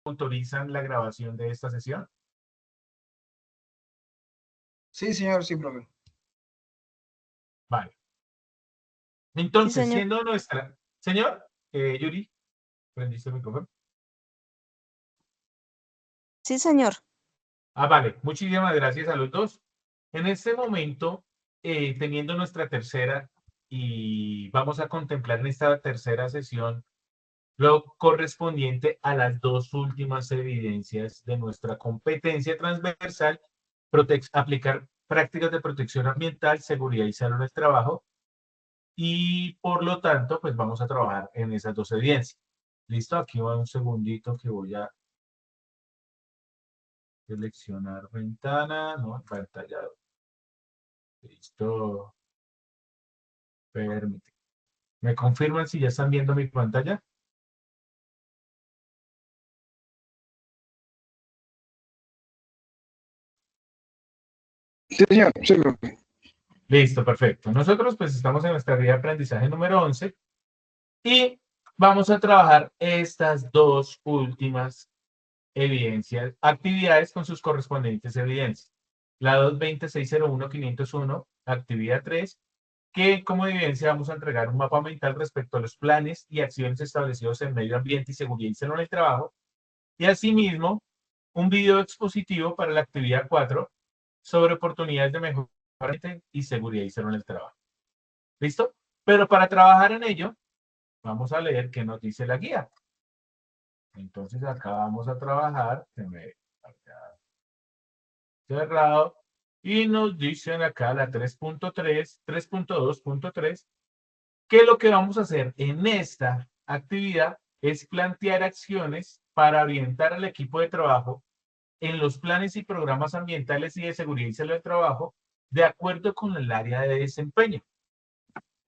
¿Autorizan la grabación de esta sesión? Sí, señor, sí, profe. Vale. Sí, Entonces, señor. siendo nuestra... Señor, Yuri, ¿prendiste el micrófono? Sí, señor. Vale. Muchísimas gracias a los dos. En este momento, teniendo nuestra tercera, y vamos a contemplar en esta tercera sesión lo correspondiente a las dos últimas evidencias de nuestra competencia transversal, aplicar prácticas de protección ambiental, seguridad y salud en el trabajo, y por lo tanto, pues vamos a trabajar en esas dos evidencias. ¿Listo? Aquí va un segundito que voy a seleccionar ventana, no, pantalla. Listo. Permite. ¿Me confirman si ya están viendo mi pantalla? Sí, señor, sí, profe. Listo, perfecto. Nosotros pues estamos en nuestra guía de aprendizaje número 11 y vamos a trabajar estas dos últimas evidencias, actividades con sus correspondientes evidencias. La 220.601.501, actividad 3, que como evidencia vamos a entregar un mapa mental respecto a los planes y acciones establecidos en medio ambiente y seguridad y salud en el trabajo, y asimismo un video expositivo para la actividad 4 sobre oportunidades de mejora y seguridad y salud en el trabajo. ¿Listo? Pero para trabajar en ello, vamos a leer qué nos dice la guía. Entonces acá vamos a trabajar, cerrado, y nos dicen acá la 3.3, 3.2.3, que lo que vamos a hacer en esta actividad es plantear acciones para orientar al equipo de trabajo en los planes y programas ambientales y de seguridad y salud del trabajo de acuerdo con el área de desempeño.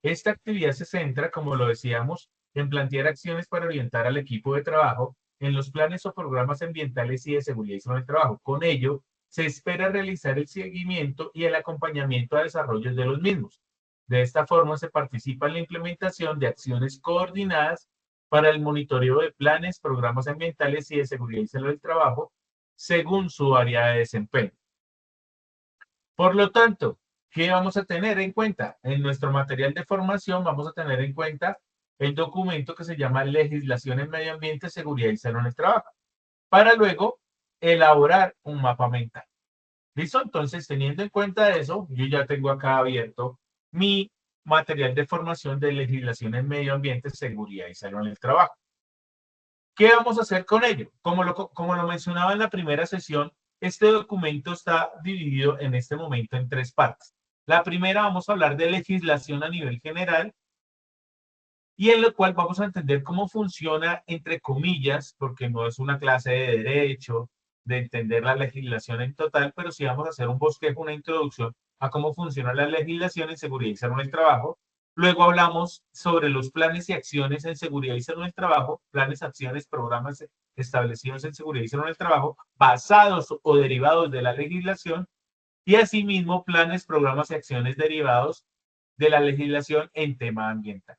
Esta actividad se centra, como lo decíamos, en plantear acciones para orientar al equipo de trabajo en los planes o programas ambientales y de seguridad y salud del trabajo. Con ello, se espera realizar el seguimiento y el acompañamiento a desarrollos de los mismos. De esta forma, se participa en la implementación de acciones coordinadas para el monitoreo de planes, programas ambientales y de seguridad y salud del trabajo, según su área de desempeño. Por lo tanto, ¿qué vamos a tener en cuenta? En nuestro material de formación vamos a tener en cuenta el documento que se llama Legislación en Medio Ambiente, Seguridad y Salud en el Trabajo, para luego elaborar un mapa mental. ¿Listo? Entonces, teniendo en cuenta eso, yo ya tengo acá abierto mi material de formación de Legislación en Medio Ambiente, Seguridad y Salud en el Trabajo. ¿Qué vamos a hacer con ello? Como lo mencionaba en la primera sesión, este documento está dividido en este momento en tres partes. La primera vamos a hablar de legislación a nivel general y en lo cual vamos a entender cómo funciona, entre comillas, porque no es una clase de derecho, de entender la legislación en total, pero sí vamos a hacer un bosquejo, una introducción a cómo funciona la legislación en seguridad y salud en el trabajo. Luego hablamos sobre los planes y acciones en seguridad y salud en el trabajo, planes, acciones, programas establecidos en seguridad y salud en el trabajo, basados o derivados de la legislación, y asimismo planes, programas y acciones derivados de la legislación en tema ambiental.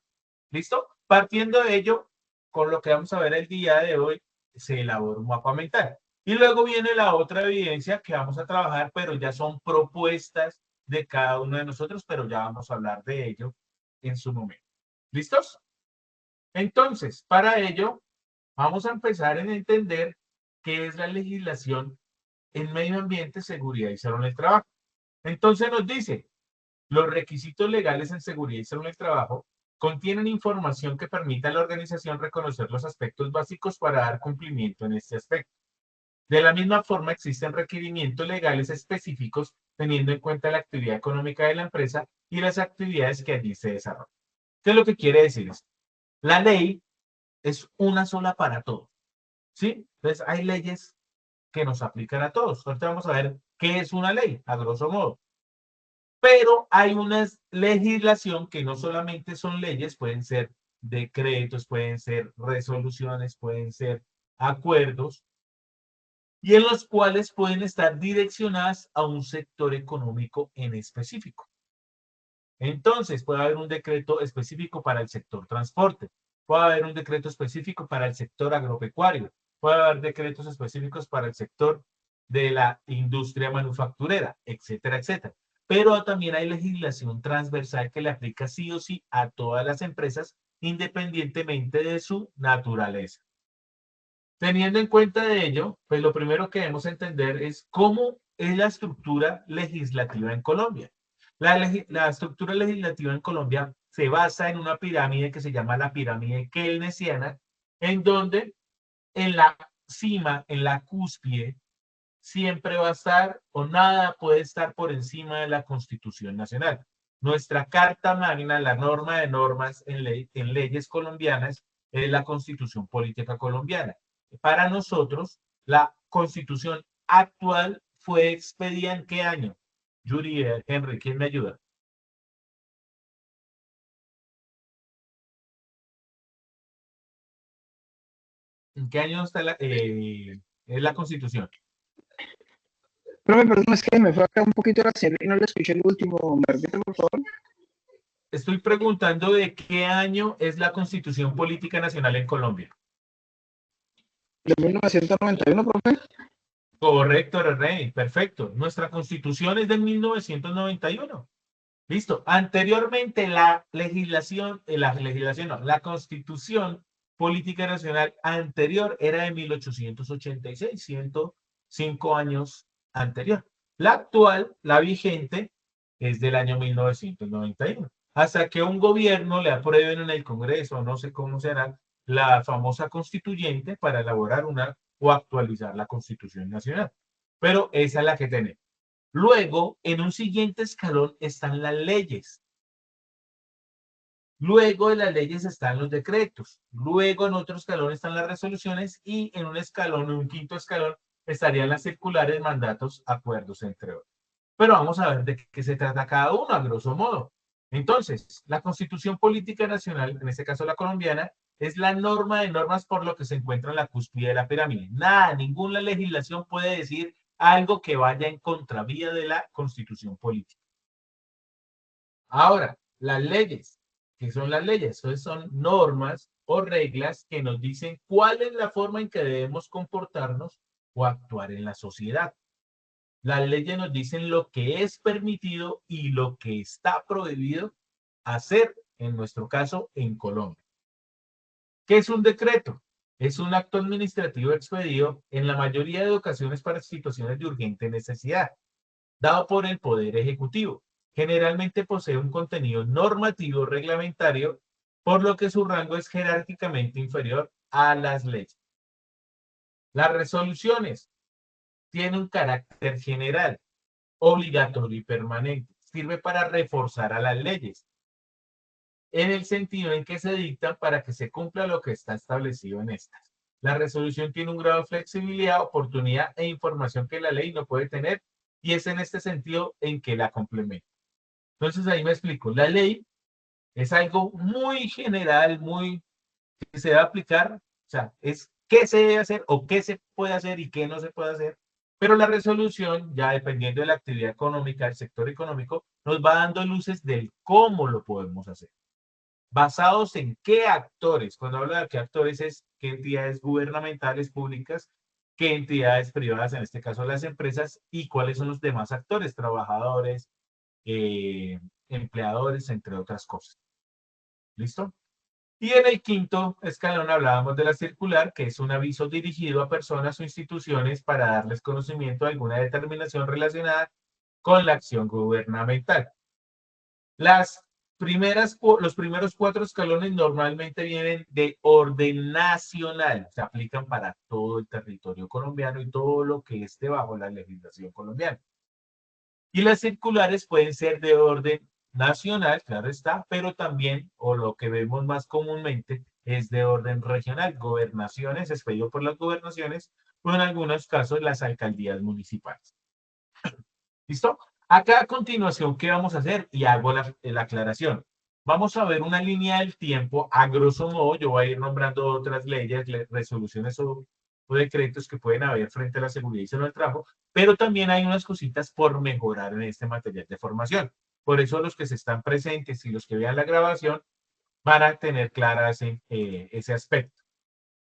¿Listo? Partiendo de ello, con lo que vamos a ver el día de hoy, se elabora un mapa mental. Y luego viene la otra evidencia que vamos a trabajar, pero ya son propuestas de cada uno de nosotros, pero ya vamos a hablar de ello en su momento. ¿Listos? Entonces, para ello, vamos a empezar en entender qué es la legislación en medio ambiente, seguridad y salud en el trabajo. Entonces nos dice, los requisitos legales en seguridad y salud en el trabajo contienen información que permita a la organización reconocer los aspectos básicos para dar cumplimiento en este aspecto. De la misma forma, existen requerimientos legales específicos teniendo en cuenta la actividad económica de la empresa y las actividades que allí se desarrollan. ¿Qué es lo que quiere decir esto? La ley es una sola para todos, ¿sí? Entonces, hay leyes que nos aplican a todos. Ahorita vamos a ver qué es una ley, a grosso modo. Pero hay una legislación que no solamente son leyes, pueden ser decretos, pueden ser resoluciones, pueden ser acuerdos, y en los cuales pueden estar direccionadas a un sector económico en específico. Entonces, puede haber un decreto específico para el sector transporte, puede haber un decreto específico para el sector agropecuario, puede haber decretos específicos para el sector de la industria manufacturera, etcétera, etcétera. Pero también hay legislación transversal que le aplica sí o sí a todas las empresas, independientemente de su naturaleza. Teniendo en cuenta de ello, pues lo primero que debemos entender es cómo es la estructura legislativa en Colombia. La estructura legislativa en Colombia se basa en una pirámide que se llama la pirámide keynesiana, en donde en la cima, en la cúspide, siempre va a estar o nada puede estar por encima de la Constitución Nacional. Nuestra Carta Magna, la norma de normas en leyes colombianas, es la Constitución Política Colombiana. Para nosotros, la Constitución actual fue expedida ¿en qué año? Yuri, Henry, ¿quién me ayuda? ¿En qué año está es la Constitución? Profe, perdón, es que me fue acá un poquito la serie y no le escuché el último. ¿Me repite, por favor? Estoy preguntando de qué año es la Constitución Política Nacional en Colombia. ¿De 1991, profe? Correcto, Rey, perfecto. Nuestra Constitución es de 1991. Listo. Anteriormente la legislación, no, la Constitución Política Nacional anterior era de 1886, 105 años anterior. La actual, la vigente, es del año 1991. Hasta que un gobierno le aprueben en el Congreso, no sé cómo será, la famosa constituyente para elaborar una o actualizar la Constitución Nacional. Pero esa es la que tenemos. Luego, en un siguiente escalón están las leyes. Luego de las leyes están los decretos. Luego en otro escalón están las resoluciones y en un escalón, en un quinto escalón, estarían las circulares, mandatos, acuerdos, entre otros. Pero vamos a ver de qué se trata cada uno, a grosso modo. Entonces, la Constitución Política Nacional, en este caso la colombiana, es la norma de normas por lo que se encuentra en la cúspide de la pirámide. Nada, ninguna legislación puede decir algo que vaya en contravía de la Constitución Política. Ahora, las leyes. ¿Qué son las leyes? Son normas o reglas que nos dicen cuál es la forma en que debemos comportarnos o actuar en la sociedad. Las leyes nos dicen lo que es permitido y lo que está prohibido hacer, en nuestro caso, en Colombia. ¿Qué es un decreto? Es un acto administrativo expedido en la mayoría de ocasiones para situaciones de urgente necesidad, dado por el Poder Ejecutivo. Generalmente posee un contenido normativo reglamentario, por lo que su rango es jerárquicamente inferior a las leyes. Las resoluciones tienen un carácter general, obligatorio y permanente. Sirve para reforzar a las leyes, en el sentido en que se dictan para que se cumpla lo que está establecido en estas. La resolución tiene un grado de flexibilidad, oportunidad e información que la ley no puede tener, y es en este sentido en que la complementa. Entonces ahí me explico. La ley es algo muy general, muy que se va a aplicar, o sea, es qué se debe hacer o qué se puede hacer y qué no se puede hacer. Pero la resolución, ya dependiendo de la actividad económica, del sector económico, nos va dando luces del cómo lo podemos hacer. Basados en qué actores, cuando hablo de qué actores es qué entidades gubernamentales públicas, qué entidades privadas, en este caso las empresas, y cuáles son los demás actores, trabajadores, empleadores, entre otras cosas. ¿Listo? Y en el quinto escalón hablábamos de la circular, que es un aviso dirigido a personas o instituciones para darles conocimiento de alguna determinación relacionada con la acción gubernamental. Los primeros 4 escalones normalmente vienen de orden nacional, se aplican para todo el territorio colombiano y todo lo que esté bajo la legislación colombiana. Y las circulares pueden ser de orden nacional, claro está, pero también, o lo que vemos más comúnmente, es de orden regional, gobernaciones, expedido por las gobernaciones, o en algunos casos las alcaldías municipales. ¿Listo? Acá a continuación, ¿qué vamos a hacer? Y hago la aclaración. Vamos a ver una línea del tiempo, a grosso modo, yo voy a ir nombrando otras leyes, resoluciones o decretos que pueden haber frente a la seguridad y salud del trabajo, pero también hay unas cositas por mejorar en este material de formación. Por eso los que se están presentes y los que vean la grabación van a tener clara ese aspecto.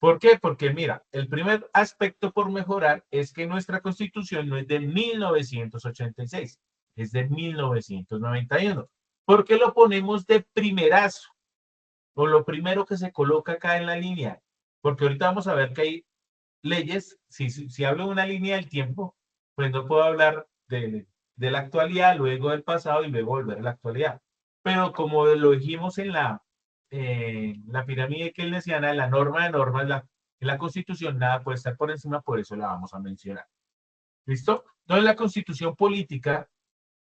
¿Por qué? Porque mira, el primer aspecto por mejorar es que nuestra Constitución no es de 1986, es de 1991. ¿Por qué lo ponemos de primerazo? O lo primero que se coloca acá en la línea. Porque ahorita vamos a ver que hay leyes, si hablo de una línea del tiempo, pues no puedo hablar de la actualidad, luego del pasado y luego volver a la actualidad. Pero como lo dijimos en la pirámide keynesiana, en la norma de normas, en la Constitución, nada puede estar por encima, por eso la vamos a mencionar. ¿Listo? Entonces, la Constitución política,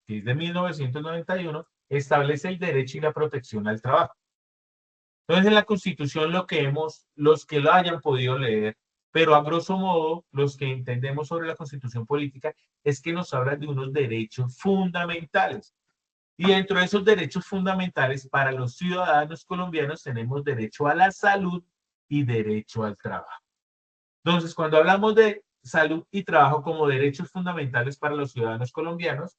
que es de 1991, establece el derecho y la protección al trabajo. Entonces, en la Constitución los que lo hayan podido leer, pero a grosso modo, los que entendemos sobre la Constitución política, es que nos habla de unos derechos fundamentales. Y dentro de esos derechos fundamentales, para los ciudadanos colombianos tenemos derecho a la salud y derecho al trabajo. Entonces, cuando hablamos de salud y trabajo como derechos fundamentales para los ciudadanos colombianos,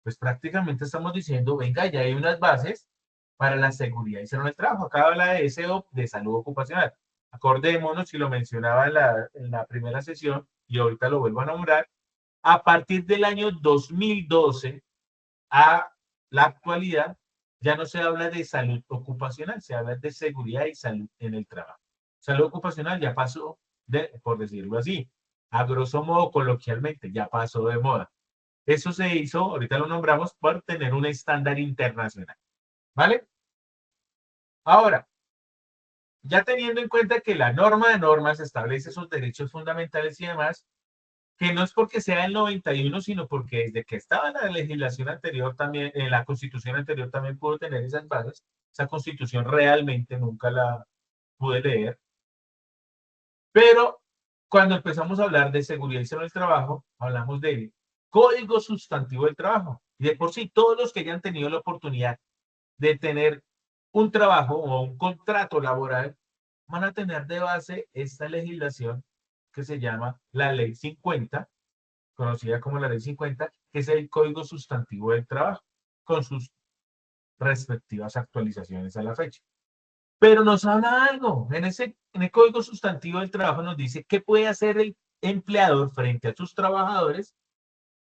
pues prácticamente estamos diciendo, venga, ya hay unas bases para la seguridad y salud en el trabajo. Acá habla de SEO, de salud ocupacional. Acordémonos, si lo mencionaba en la primera sesión, y ahorita lo vuelvo a nombrar, a partir del año 2012 a la actualidad, ya no se habla de salud ocupacional, se habla de seguridad y salud en el trabajo. Salud ocupacional ya pasó, por decirlo así, a grosso modo, coloquialmente, ya pasó de moda. Eso se hizo, ahorita lo nombramos, por tener un estándar internacional. ¿Vale? Ahora, ya teniendo en cuenta que la norma de normas establece esos derechos fundamentales y demás, que no es porque sea el 91, sino porque desde que estaba en la legislación anterior también, en la constitución anterior también pudo tener esas bases. Esa constitución realmente nunca la pude leer. Pero cuando empezamos a hablar de seguridad y salud del trabajo, hablamos del código sustantivo del trabajo. Y de por sí, todos los que hayan tenido la oportunidad de tener un trabajo o un contrato laboral, van a tener de base esta legislación que se llama la Ley 50, conocida como la Ley 50, que es el Código Sustantivo del Trabajo, con sus respectivas actualizaciones a la fecha. Pero nos habla algo, en el Código Sustantivo del Trabajo nos dice qué puede hacer el empleador frente a sus trabajadores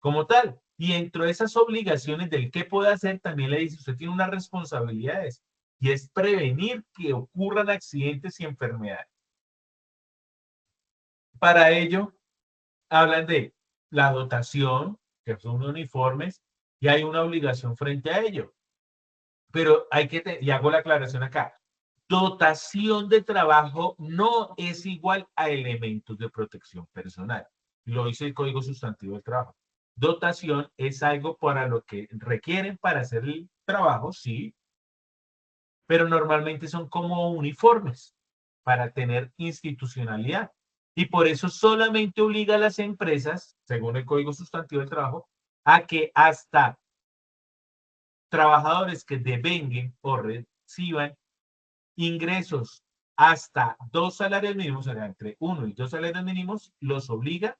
como tal. Y dentro de esas obligaciones del qué puede hacer, también le dice, usted tiene unas responsabilidades, y es prevenir que ocurran accidentes y enfermedades. Para ello, hablan de la dotación, que son uniformes, y hay una obligación frente a ello. Pero y hago la aclaración acá, dotación de trabajo no es igual a elementos de protección personal. Lo dice el Código Sustantivo del Trabajo. Dotación es algo para lo que requieren para hacer el trabajo, sí, pero normalmente son como uniformes para tener institucionalidad. Y por eso solamente obliga a las empresas, según el Código Sustantivo del Trabajo, a que hasta trabajadores que devenguen o reciban ingresos hasta 2 salarios mínimos, o sea, entre 1 y 2 salarios mínimos, los obliga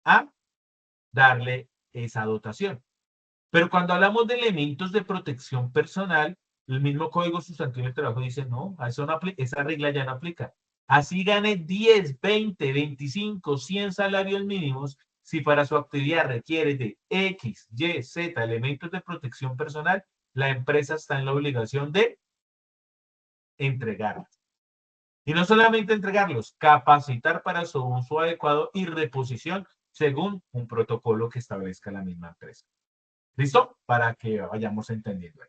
a darle esa dotación. Pero cuando hablamos de elementos de protección personal, el mismo Código Sustantivo del Trabajo dice, no, eso no esa regla ya no aplica. Así gane 10, 20, 25, 100 salarios mínimos, si para su actividad requiere de X, Y, Z elementos de protección personal, la empresa está en la obligación de entregarlos. Y no solamente entregarlos, capacitar para su uso adecuado y reposición según un protocolo que establezca la misma empresa. ¿Listo? Para que vayamos entendiendo.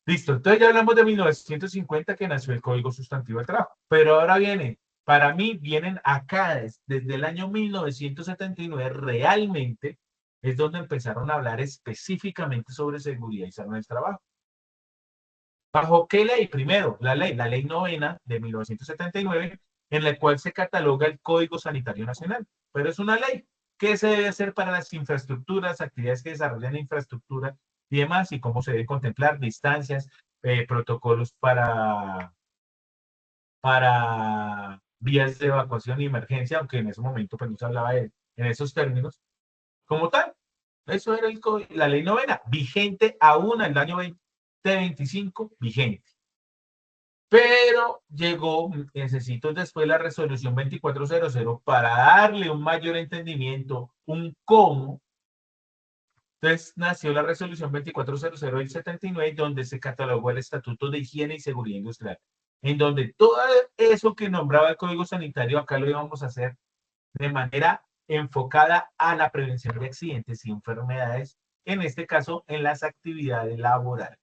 Listo, entonces ya hablamos de 1950 que nació el Código Sustantivo del Trabajo, pero ahora para mí vienen acá desde el año 1979 realmente es donde empezaron a hablar específicamente sobre seguridad y salud del trabajo. ¿Bajo qué ley? Primero, la ley novena de 1979, en la cual se cataloga el Código Sanitario Nacional, pero es una ley. ¿Qué se debe hacer para las infraestructuras, actividades que desarrollan infraestructura y demás, y cómo se deben contemplar distancias, protocolos para vías de evacuación y emergencia, aunque en ese momento pues no se hablaba en esos términos, como tal? Eso era la ley novena, vigente aún al año 2025, vigente. Pero llegó, necesito después la resolución 2400 para darle un mayor entendimiento, un cómo. Entonces nació la resolución 2400 del 79, donde se catalogó el Estatuto de Higiene y Seguridad Industrial, en donde todo eso que nombraba el Código Sanitario, acá lo íbamos a hacer de manera enfocada a la prevención de accidentes y enfermedades, en este caso en las actividades laborales,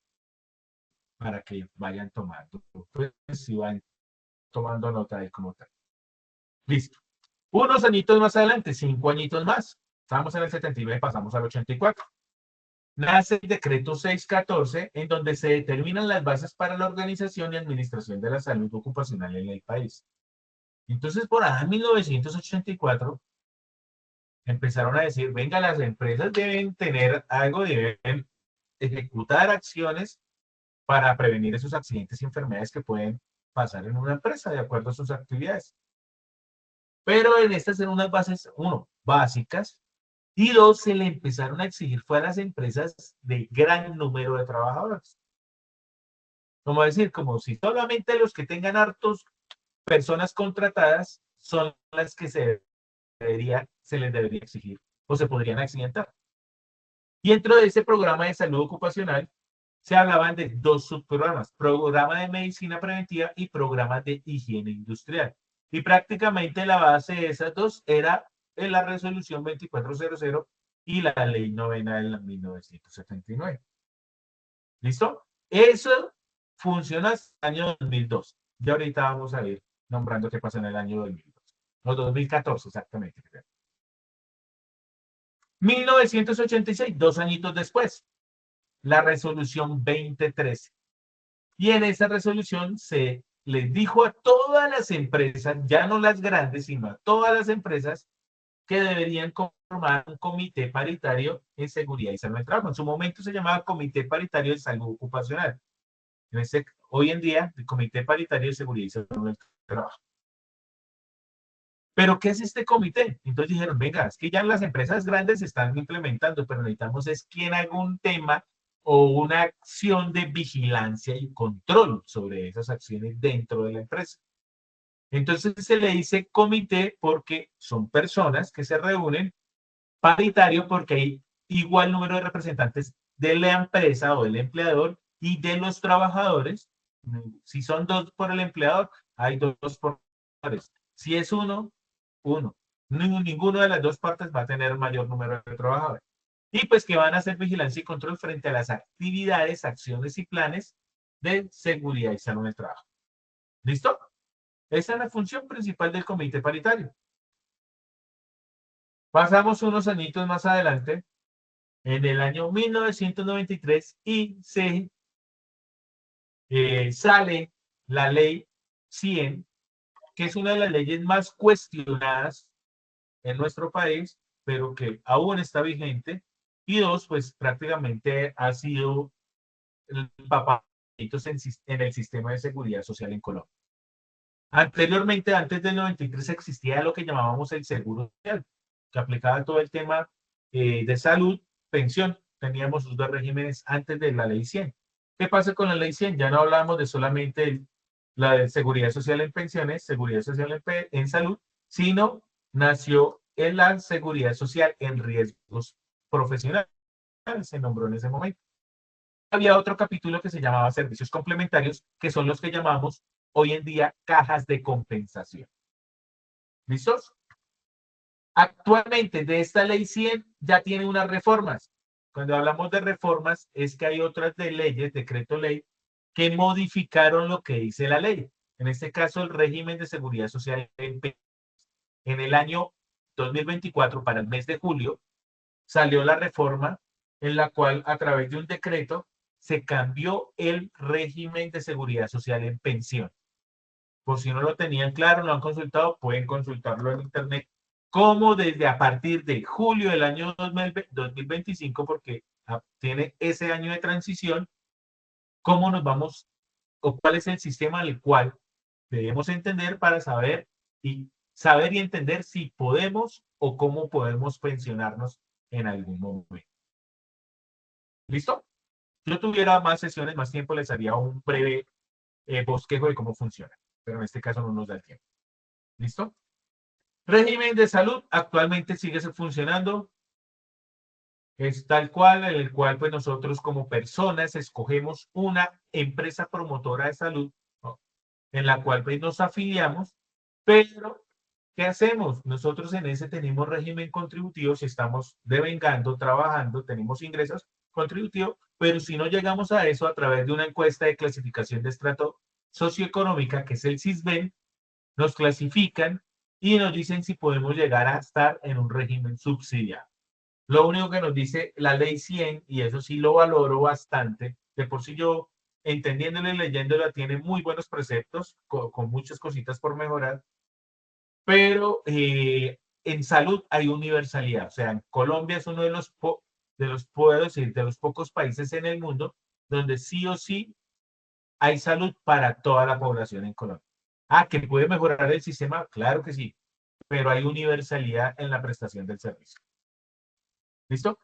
para que vayan tomando, pues si van tomando nota de cómo tal. Listo. Unos añitos más adelante, 5 añitos más, estamos en el 79, pasamos al 84. Nace el decreto 614, en donde se determinan las bases para la organización y administración de la salud ocupacional en el país. Entonces, por ahí en 1984, empezaron a decir, venga, las empresas deben tener algo, deben ejecutar acciones para prevenir esos accidentes y enfermedades que pueden pasar en una empresa de acuerdo a sus actividades. Pero en estas eran unas bases, uno, básicas, y dos, se le empezaron a exigir fue a las empresas de gran número de trabajadores. Como decir, como si solamente los que tengan hartos personas contratadas son las que se les debería exigir o se podrían accidentar. Y dentro de ese programa de salud ocupacional se hablaban de dos subprogramas, programa de medicina preventiva y programa de higiene industrial. Y prácticamente la base de esas dos era en la resolución 2400 y la ley novena de 1979. ¿Listo? Eso funciona hasta el año 2002. Y ahorita vamos a ir nombrando qué pasa en el año 2002. No, 2014 exactamente. 1986, 2 añitos después, la resolución 2013. Y en esa resolución se les dijo a todas las empresas, ya no las grandes, sino a todas las empresas, que deberían conformar un comité paritario en seguridad y salud del trabajo. En su momento se llamaba Comité Paritario de Salud Ocupacional. Hoy en día, el Comité Paritario de Seguridad y Salud del Trabajo. ¿Pero qué es este comité? Entonces dijeron, venga, es que ya las empresas grandes están implementando, pero necesitamos es quien haga un tema o una acción de vigilancia y control sobre esas acciones dentro de la empresa. Entonces se le dice comité porque son personas que se reúnen, paritario porque hay igual número de representantes de la empresa o del empleador y de los trabajadores. Si son dos por el empleador, hay dos por trabajadores. Si es uno, uno. Ninguno de las dos partes va a tener mayor número de trabajadores. Y pues que van a hacer vigilancia y control frente a las actividades, acciones y planes de seguridad y salud en el trabajo. ¿Listo? Esa es la función principal del comité paritario. Pasamos unos añitos más adelante, en el año 1993, y se sale la ley 100, que es una de las leyes más cuestionadas en nuestro país, pero que aún está vigente, y dos, pues prácticamente ha sido el papá en el sistema de seguridad social en Colombia. Anteriormente, antes del 93, existía lo que llamábamos el seguro social, que aplicaba todo el tema de salud, pensión. Teníamos sus dos regímenes antes de la ley 100. ¿Qué pasa con la ley 100? Ya no hablamos de solamente la de seguridad social en pensiones, seguridad social en salud, sino nació en la seguridad social en riesgos profesionales, se nombró en ese momento. Había otro capítulo que se llamaba servicios complementarios, que son los que llamamos hoy en día cajas de compensación. ¿Listos? Actualmente de esta ley 100 ya tiene unas reformas. Cuando hablamos de reformas es que hay otras de leyes, decreto ley, que modificaron lo que dice la ley. En este caso, el régimen de seguridad social en el año 2024, para el mes de julio, salió la reforma en la cual a través de un decreto se cambió el régimen de seguridad social en pensión. Por si no lo tenían claro, no han consultado, pueden consultarlo en internet, como desde a partir de julio del año 2025, porque tiene ese año de transición, cómo nos vamos o cuál es el sistema al cual debemos entender para saber y entender si podemos o cómo podemos pensionarnos en algún momento. ¿Listo? Si yo tuviera más sesiones, más tiempo, les haría un breve bosquejo de cómo funciona, pero en este caso no nos da el tiempo. ¿Listo? Régimen de salud actualmente sigue funcionando. Es tal cual, en el cual pues nosotros como personas escogemos una empresa promotora de salud, ¿no? En la cual pues nos afiliamos, pero ¿qué hacemos? Nosotros en ese tenemos régimen contributivo, si estamos devengando, trabajando, tenemos ingresos contributivos, pero si no llegamos a eso a través de una encuesta de clasificación de estrato socioeconómica, que es el CISBEN, nos clasifican y nos dicen si podemos llegar a estar en un régimen subsidiado. Lo único que nos dice la ley 100, y eso sí lo valoro bastante, de por sí yo, entendiéndolo y leyéndola, tiene muy buenos preceptos, con muchas cositas por mejorar, pero en salud hay universalidad. O sea, en Colombia es uno puedo decir, de los pocos países en el mundo donde sí o sí hay salud para toda la población en Colombia. Ah, ¿que puede mejorar el sistema? Claro que sí, pero hay universalidad en la prestación del servicio. ¿Listo?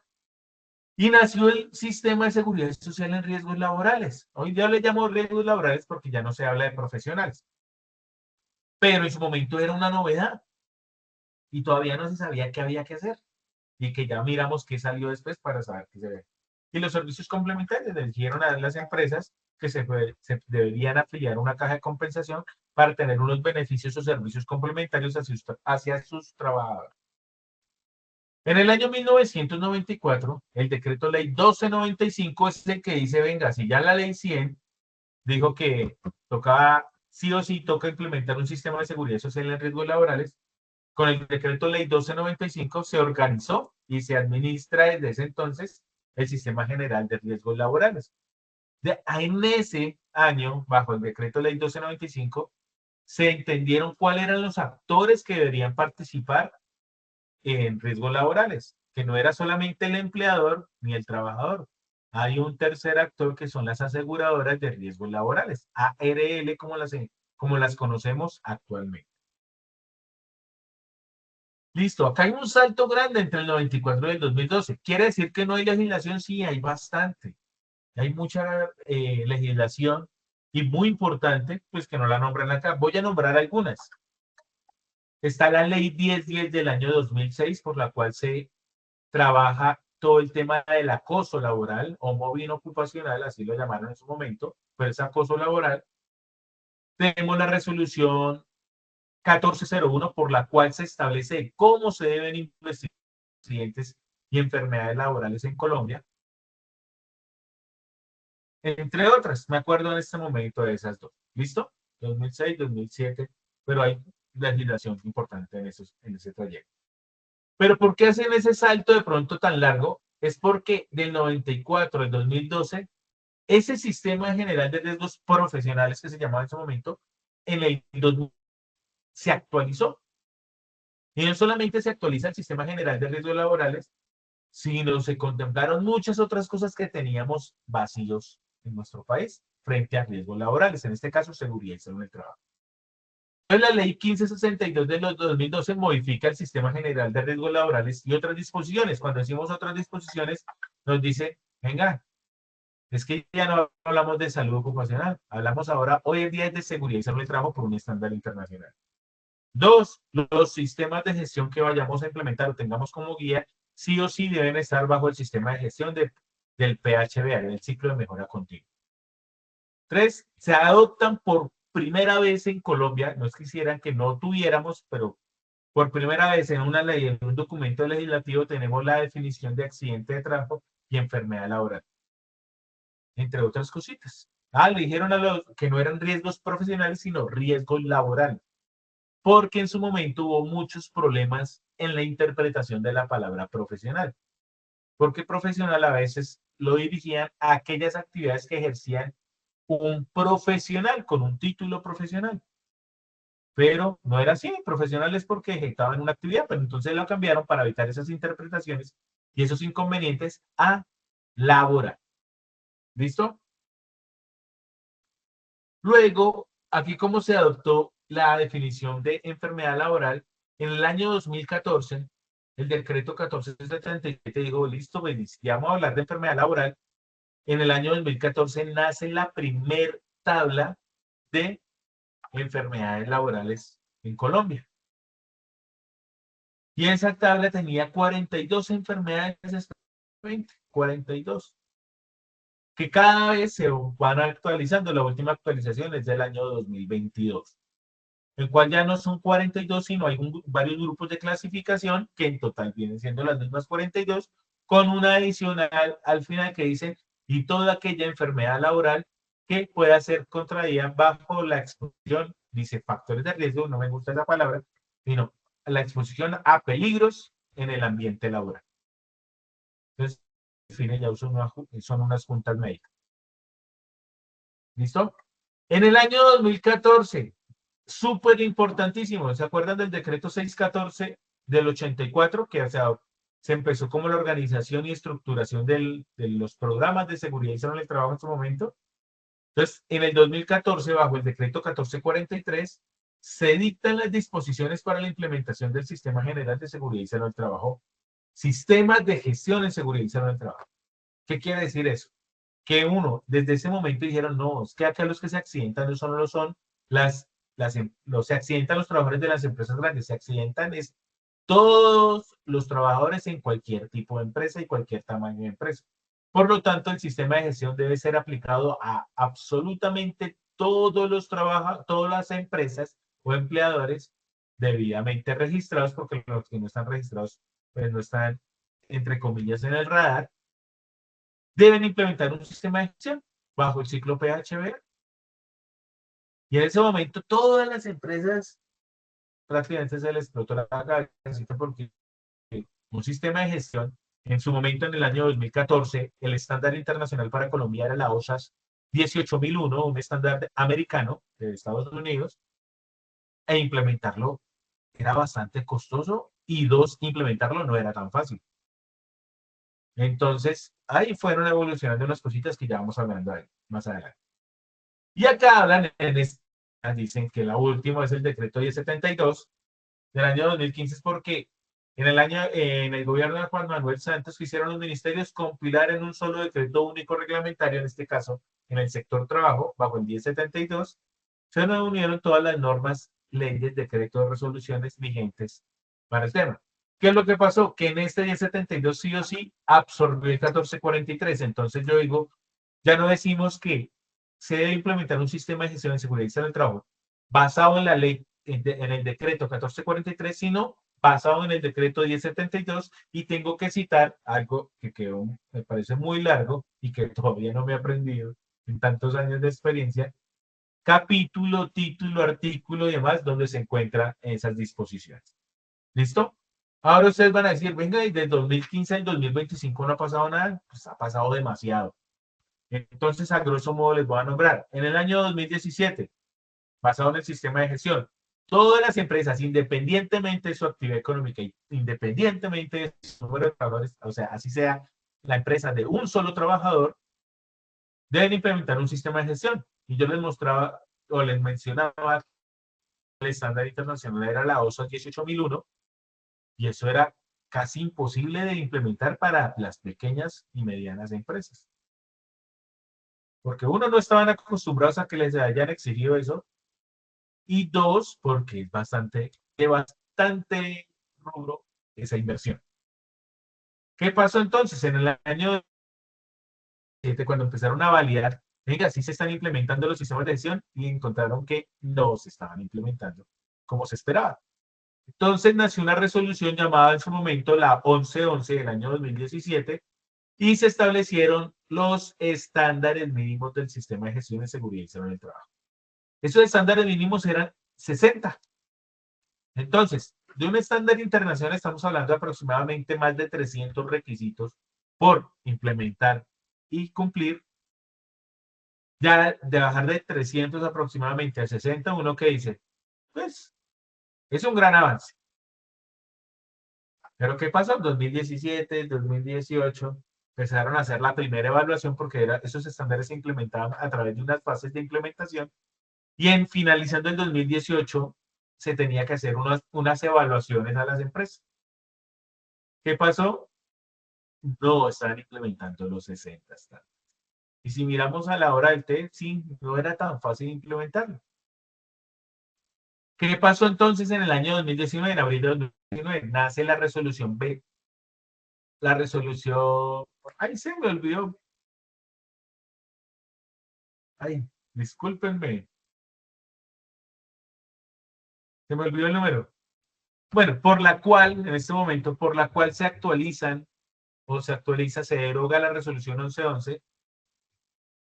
Y nació el sistema de seguridad social en riesgos laborales. Hoy día le llamo riesgos laborales porque ya no se habla de profesionales. Pero en su momento era una novedad y todavía no se sabía qué había que hacer. Y que ya miramos qué salió después para saber qué se ve. Y los servicios complementarios le dijeron a las empresas que se deberían afiliar a una caja de compensación para tener unos beneficios o servicios complementarios hacia sus trabajadores. En el año 1994, el decreto ley 1295 es el que dice, venga, si ya la ley 100 dijo que tocaba, sí o sí, toca implementar un sistema de seguridad social en riesgos laborales, con el decreto ley 1295 se organizó y se administra desde ese entonces el Sistema General de Riesgos Laborales. En ese año, bajo el decreto ley 1295, se entendieron cuáles eran los actores que deberían participar en riesgos laborales, que no era solamente el empleador ni el trabajador. Hay un tercer actor que son las aseguradoras de riesgos laborales, ARL, como las conocemos actualmente. Listo, acá hay un salto grande entre el 94 y el 2012. ¿Quiere decir que no hay legislación? Sí, hay bastante. Hay mucha legislación y muy importante, pues que no la nombran acá. Voy a nombrar algunas. Está la ley 1010 del año 2006, por la cual se trabaja todo el tema del acoso laboral o mobbing ocupacional, así lo llamaron en su momento, pero es acoso laboral. Tenemos la resolución 1401, por la cual se establece cómo se deben investigar accidentes y enfermedades laborales en Colombia, entre otras. Me acuerdo en este momento de esas dos. ¿Listo? 2006, 2007, pero hay legislación importante en ese trayecto. Pero ¿por qué hacen ese salto de pronto tan largo? Es porque del 94 al 2012, ese sistema general de riesgos profesionales que se llamaba en ese momento, en el 2000 se actualizó. Y no solamente se actualiza el sistema general de riesgos laborales, sino se contemplaron muchas otras cosas que teníamos vacíos en nuestro país frente a riesgos laborales, en este caso seguridad y salud en el trabajo. La ley 1562 de los 2012 modifica el sistema general de riesgos laborales y otras disposiciones. Cuando decimos otras disposiciones, nos dice, venga, es que ya no hablamos de salud ocupacional, hablamos ahora, hoy en día, es de seguridad y salud del trabajo por un estándar internacional. Dos, los sistemas de gestión que vayamos a implementar o tengamos como guía, sí o sí deben estar bajo el sistema de gestión del PHBA, del ciclo de mejora continua. Tres, se adoptan por primera vez en Colombia, no es que quisieran que no tuviéramos, pero por primera vez en una ley, en un documento legislativo, tenemos la definición de accidente de trabajo y enfermedad laboral, entre otras cositas. Le dijeron a los que no eran riesgos profesionales, sino riesgos laborales, porque en su momento hubo muchos problemas en la interpretación de la palabra profesional, porque profesional a veces lo dirigían a aquellas actividades que ejercían un profesional con un título profesional. Pero no era así, profesional es porque ejecutaban una actividad, pero entonces lo cambiaron para evitar esas interpretaciones y esos inconvenientes a laboral. ¿Listo? Luego, aquí como se adoptó la definición de enfermedad laboral, en el año 2014, el decreto 1477 dijo, listo, pues, ya vamos a hablar de enfermedad laboral. En el año 2014 nace la primer tabla de enfermedades laborales en Colombia. Y esa tabla tenía 42 enfermedades, 42, que cada vez se van actualizando. La última actualización es del año 2022, el cual ya no son 42, sino hay varios grupos de clasificación que en total vienen siendo las mismas 42, con una adicional al final que dice, y toda aquella enfermedad laboral que pueda ser contraída bajo la exposición, dice factores de riesgo, no me gusta esa palabra, sino la exposición a peligros en el ambiente laboral. Entonces, define ya son unas juntas médicas. ¿Listo? En el año 2014, súper importantísimo, ¿se acuerdan del decreto 614 del 84? Que se empezó como la organización y estructuración de los programas de seguridad y salud en el trabajo en su momento. Entonces, en el 2014, bajo el decreto 1443, se dictan las disposiciones para la implementación del Sistema General de Seguridad y Salud del Trabajo, sistemas de gestión en seguridad y salud del trabajo. ¿Qué quiere decir eso? Que desde ese momento dijeron, no, es que acá los que se accidentan no solo son se accidentan los trabajadores de las empresas grandes, se accidentan es todos los trabajadores en cualquier tipo de empresa y cualquier tamaño de empresa. Por lo tanto, el sistema de gestión debe ser aplicado a absolutamente todas las empresas o empleadores debidamente registrados, porque los que no están registrados, pues no están, entre comillas, en el radar, deben implementar un sistema de gestión bajo el ciclo PHB. Y en ese momento todas las empresas prácticamente se les explotó la cabecita porque un sistema de gestión, en su momento en el año 2014, el estándar internacional para Colombia era la OSAS 18001, un estándar americano de Estados Unidos, e implementarlo era bastante costoso y implementarlo no era tan fácil. Entonces, ahí fueron evolucionando unas cositas que ya vamos hablando ahí más adelante. Y acá hablan, dicen que la última es el decreto 1072 del año 2015, es porque en el gobierno de Juan Manuel Santos quisieron los ministerios compilar en un solo decreto único reglamentario, en este caso en el sector trabajo, bajo el 1072, se reunieron todas las normas, leyes, decretos, resoluciones vigentes para el tema. ¿Qué es lo que pasó? Que en este 1072 sí o sí absorbió el 1443. Entonces yo digo, ya no decimos que se debe implementar un sistema de gestión de seguridad y salud del trabajo basado en la ley, en el decreto 1443, sino basado en el decreto 1072, y tengo que citar algo que me parece muy largo y que todavía no me he aprendido en tantos años de experiencia, capítulo, título, artículo y demás, donde se encuentran esas disposiciones. ¿Listo? Ahora ustedes van a decir, venga, y del 2015 al 2025 no ha pasado nada. Pues ha pasado demasiado. Entonces, a grosso modo les voy a nombrar. En el año 2017, basado en el sistema de gestión, todas las empresas, independientemente de su actividad económica, independientemente de su número de trabajadores, o sea, así sea la empresa de un solo trabajador, deben implementar un sistema de gestión. Y yo les mostraba o les mencionaba el estándar internacional era la OSA 18001, y eso era casi imposible de implementar para las pequeñas y medianas empresas. Porque uno, no estaban acostumbrados a que les hayan exigido eso, y dos, porque es bastante rubro esa inversión. ¿Qué pasó entonces? En el año 7, cuando empezaron a validar, venga, sí se están implementando los sistemas de gestión, y encontraron que no se estaban implementando como se esperaba. Entonces nació una resolución llamada en su momento la 1111 del año 2017, y se establecieron los estándares mínimos del sistema de gestión de seguridad y salud en el trabajo. Esos estándares mínimos eran 60. Entonces, de un estándar internacional estamos hablando de aproximadamente más de 300 requisitos por implementar y cumplir. Ya de bajar de 300 aproximadamente a 60, uno que dice, pues, es un gran avance. Pero ¿qué pasó? En 2017, 2018, empezaron a hacer la primera evaluación porque esos estándares se implementaban a través de unas fases de implementación, y finalizando el 2018 se tenía que hacer unas evaluaciones a las empresas. ¿Qué pasó? No están implementando los 60 estándares. Y si miramos a la hora del té, sí, no era tan fácil implementarlo. ¿Qué pasó entonces en el año 2019, en abril de 2019? Nace la resolución B. La resolución... Ay, se me olvidó. Ay, discúlpenme. Se me olvidó el número. Bueno, por la cual, en este momento, por la cual se actualizan o se deroga la resolución 1111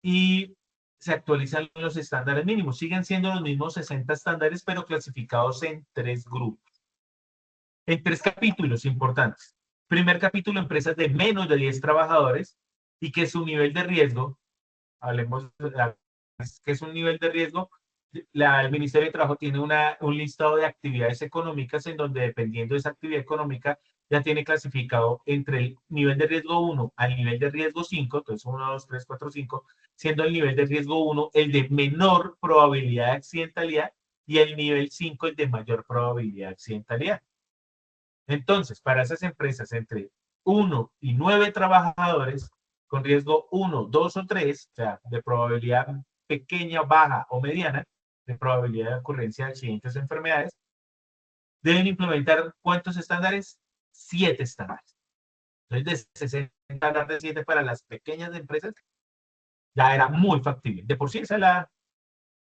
y se actualizan los estándares mínimos. Siguen siendo los mismos 60 estándares, pero clasificados en 3 grupos. En 3 capítulos importantes. Primer capítulo, empresas de menos de 10 trabajadores y que su nivel de riesgo, hablemos de que es un nivel de riesgo, el Ministerio de Trabajo tiene un listado de actividades económicas en donde dependiendo de esa actividad económica ya tiene clasificado entre el nivel de riesgo 1 al nivel de riesgo 5, entonces 1, 2, 3, 4, 5, siendo el nivel de riesgo 1 el de menor probabilidad de accidentalidad y el nivel 5 el de mayor probabilidad de accidentalidad. Entonces, para esas empresas entre 1 y 9 trabajadores, con riesgo 1, 2 o 3, o sea, de probabilidad pequeña, baja o mediana, de probabilidad de ocurrencia de accidentes o enfermedades, deben implementar ¿cuántos estándares? 7 estándares. Entonces, de 60 estándares de 7 para las pequeñas empresas, ya era muy factible. De por sí, esa es la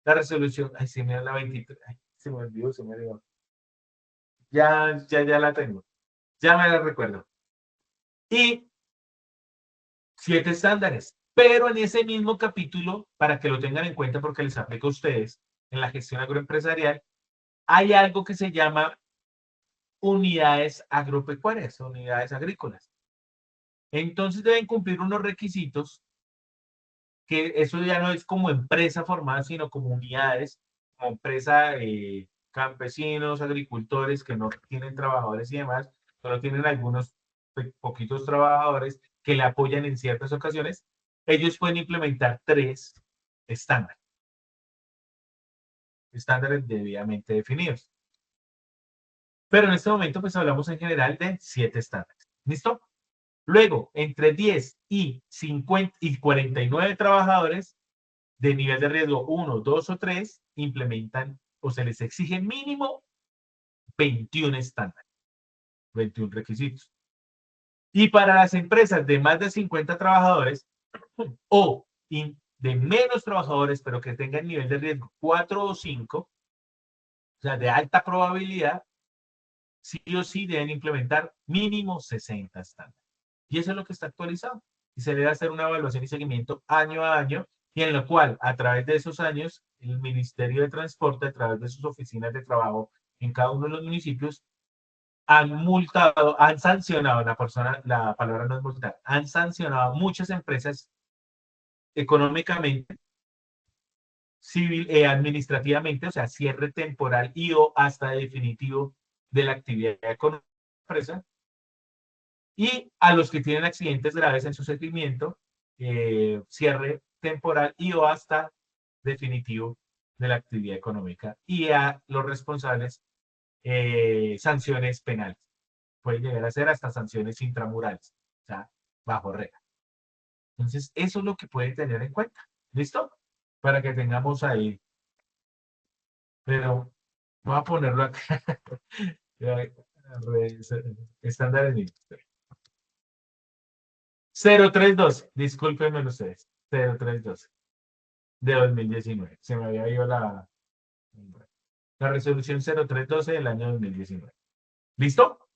resolución. Ay, se me da la 23. Ay, se me olvidó, se me olvidó. Ya la tengo. Ya me la recuerdo. Y 7 estándares. Pero en ese mismo capítulo, para que lo tengan en cuenta porque les aplica a ustedes en la gestión agroempresarial, hay algo que se llama unidades agropecuarias, unidades agrícolas. Entonces deben cumplir unos requisitos que eso ya no es como empresa formada, sino como unidades, como empresa, campesinos, agricultores que no tienen trabajadores y demás, solo tienen algunos poquitos trabajadores que le apoyan en ciertas ocasiones, ellos pueden implementar 3 estándares debidamente definidos. Pero en este momento, pues hablamos en general de 7 estándares. ¿Listo? Luego, entre 10 y 50 y 49 trabajadores de nivel de riesgo 1, 2 o 3 implementan o se les exige mínimo 21 estándares, 21 requisitos. Y para las empresas de más de 50 trabajadores o de menos trabajadores, pero que tengan nivel de riesgo 4 o 5, o sea, de alta probabilidad, sí o sí deben implementar mínimo 60 estándares. Y eso es lo que está actualizado. Y se debe hacer una evaluación y seguimiento año a año, y en lo cual, a través de esos años, el Ministerio de Transporte, a través de sus oficinas de trabajo en cada uno de los municipios, han multado, han sancionado, la palabra no es multar, han sancionado muchas empresas económicamente, civil, administrativamente, o sea, cierre temporal y o hasta definitivo de la actividad económica de la empresa, y a los que tienen accidentes graves en su seguimiento, cierre temporal y o hasta definitivo de la actividad económica, y a los responsables sanciones penales. Puede llegar a ser hasta sanciones intramurales, o sea, bajo regla. Entonces, eso es lo que pueden tener en cuenta. ¿Listo? Para que tengamos ahí. Pero voy a ponerlo acá. Estándares mínimos. 0312, discúlpenme ustedes. 0312 de 2019. Se me había ido la resolución 0312 del año 2019. ¿Listo?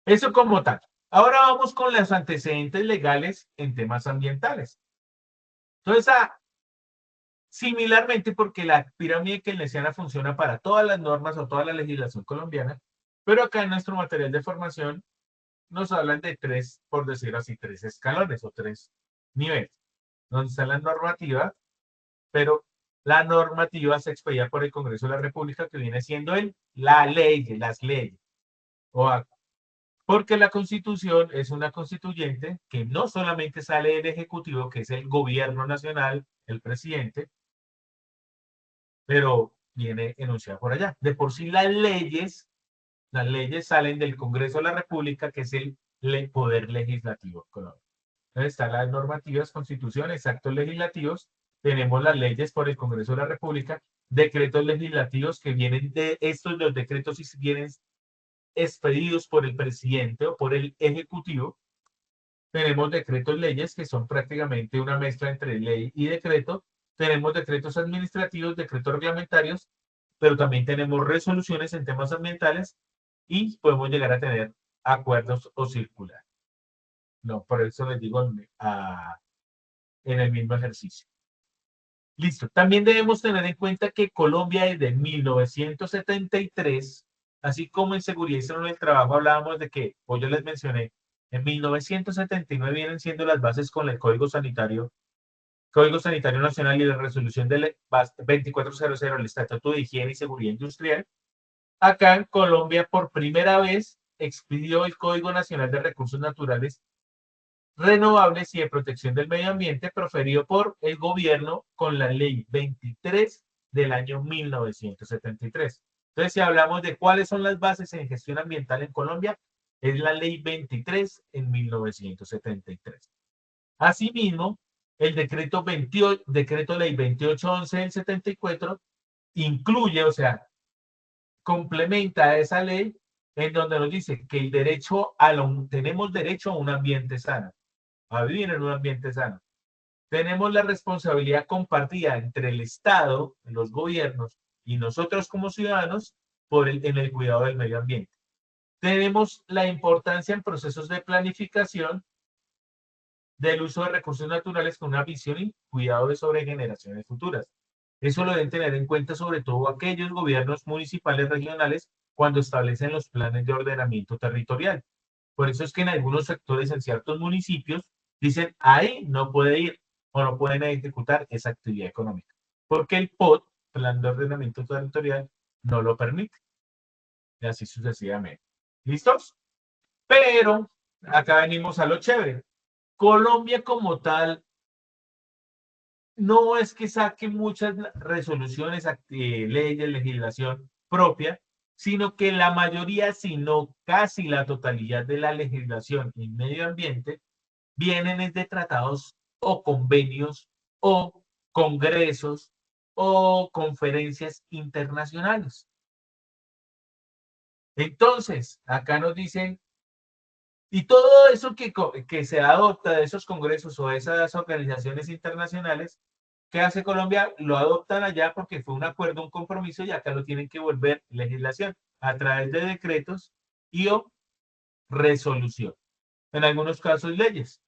Eso como tal. Ahora vamos con los antecedentes legales en temas ambientales. Entonces, similarmente, porque la pirámide keynesiana funciona para todas las normas o toda la legislación colombiana, pero acá en nuestro material de formación nos hablan de 3, por decirlo así, 3 escalones o 3 niveles, donde está la normativa, pero la normativa se expedía por el Congreso de la República, que viene siendo la ley, las leyes, porque la Constitución es una constituyente que no solamente sale del Ejecutivo, que es el gobierno nacional, el presidente, pero viene enunciada por allá. De por sí las leyes salen del Congreso de la República, que es el poder legislativo colombiano. Están las normativas, constituciones, actos legislativos, tenemos las leyes por el Congreso de la República, decretos legislativos que vienen de estos, los decretos y vienen expedidos por el presidente o por el ejecutivo. Tenemos decretos leyes que son prácticamente una mezcla entre ley y decreto. Tenemos decretos administrativos, decretos reglamentarios, pero también tenemos resoluciones en temas ambientales y podemos llegar a tener acuerdos o circular. No, por eso les digo en el mismo ejercicio. Listo. También debemos tener en cuenta que Colombia desde 1973, así como en seguridad y salud en el trabajo hablábamos de que, o yo les mencioné, en 1979 vienen siendo las bases con el Código Sanitario Nacional y la resolución del 2400, el Estatuto de Higiene y Seguridad Industrial. Acá en Colombia, por primera vez, expidió el Código Nacional de Recursos Naturales Renovables y de Protección del Medio Ambiente, proferido por el gobierno con la Ley 23 del año 1973. Entonces, si hablamos de cuáles son las bases en gestión ambiental en Colombia, es la Ley 23 en 1973. Asimismo, el decreto Ley 2811 del 74 incluye, o sea, complementa a esa ley en donde nos dice que tenemos derecho a un ambiente sano, a vivir en un ambiente sano. Tenemos la responsabilidad compartida entre el Estado, los gobiernos y nosotros como ciudadanos en el cuidado del medio ambiente. Tenemos la importancia en procesos de planificación del uso de recursos naturales con una visión y cuidado sobre generaciones futuras. Eso lo deben tener en cuenta sobre todo aquellos gobiernos municipales regionales cuando establecen los planes de ordenamiento territorial. Por eso es que en algunos sectores, en ciertos municipios, dicen ahí no puede ir o no pueden ejecutar esa actividad económica, porque el POT, Plan de Ordenamiento Territorial, no lo permite. Y así sucesivamente. ¿Listos? Pero acá venimos a lo chévere. Colombia como tal no es que saque muchas resoluciones, leyes, legislación propia, sino que la mayoría, si no casi la totalidad de la legislación en medio ambiente, vienen de tratados o convenios o congresos o conferencias internacionales. Entonces, acá nos dicen, y todo eso que se adopta de esos congresos o de esas organizaciones internacionales, ¿qué hace Colombia? Lo adoptan allá porque fue un acuerdo, un compromiso y acá lo tienen que volver legislación a través de decretos y o resolución. En algunos casos leyes.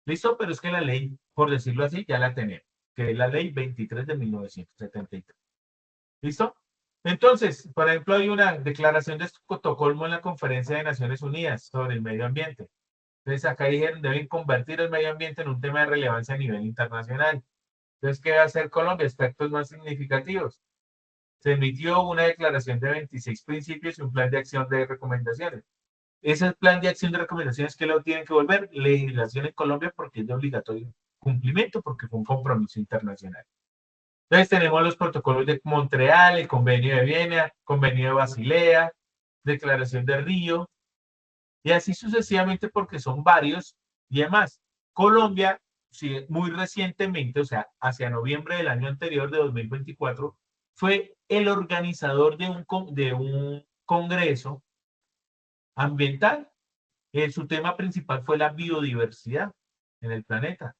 ¿Listo? Pero es que la ley, por decirlo así, ya la tenemos, que es la ley 23 de 1973. ¿Listo? Entonces, por ejemplo, hay una declaración de Estocolmo en la Conferencia de Naciones Unidas sobre el medio ambiente. Entonces, acá dijeron, deben convertir el medio ambiente en un tema de relevancia a nivel internacional. Entonces, ¿qué va a hacer Colombia? Aspectos más significativos. Se emitió una declaración de 26 principios y un plan de acción de recomendaciones. Ese plan de acción de recomendaciones que lo tienen que volver legislación en Colombia porque es de obligatorio cumplimiento, porque fue un compromiso internacional. Entonces tenemos los protocolos de Montreal, el convenio de Viena, convenio de Basilea, declaración de Río, y así sucesivamente porque son varios y además Colombia, sí, muy recientemente, o sea, hacia noviembre del año anterior de 2024, fue el organizador de un congreso ambiental. Su tema principal fue la biodiversidad en el planeta.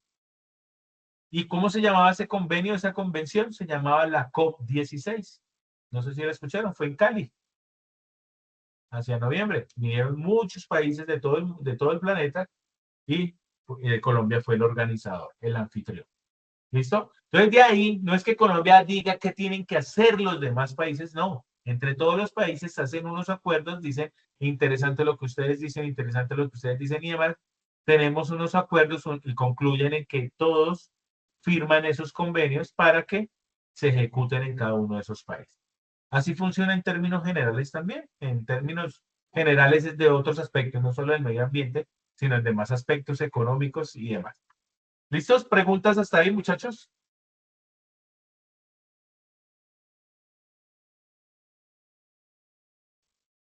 ¿Y cómo se llamaba ese convenio, esa convención? Se llamaba la COP16. No sé si la escucharon, fue en Cali, hacia noviembre. Vinieron muchos países de todo el planeta y Colombia fue el organizador, el anfitrión. ¿Listo? Entonces, de ahí, no es que Colombia diga qué tienen que hacer los demás países, no. Entre todos los países hacen unos acuerdos, dicen, interesante lo que ustedes dicen, interesante lo que ustedes dicen y demás. Tenemos unos acuerdos y concluyen en que todos firman esos convenios para que se ejecuten en cada uno de esos países. Así funciona en términos generales también, en términos generales de otros aspectos, no solo del medio ambiente, sino en demás aspectos económicos y demás. ¿Listos? ¿Preguntas hasta ahí, muchachos?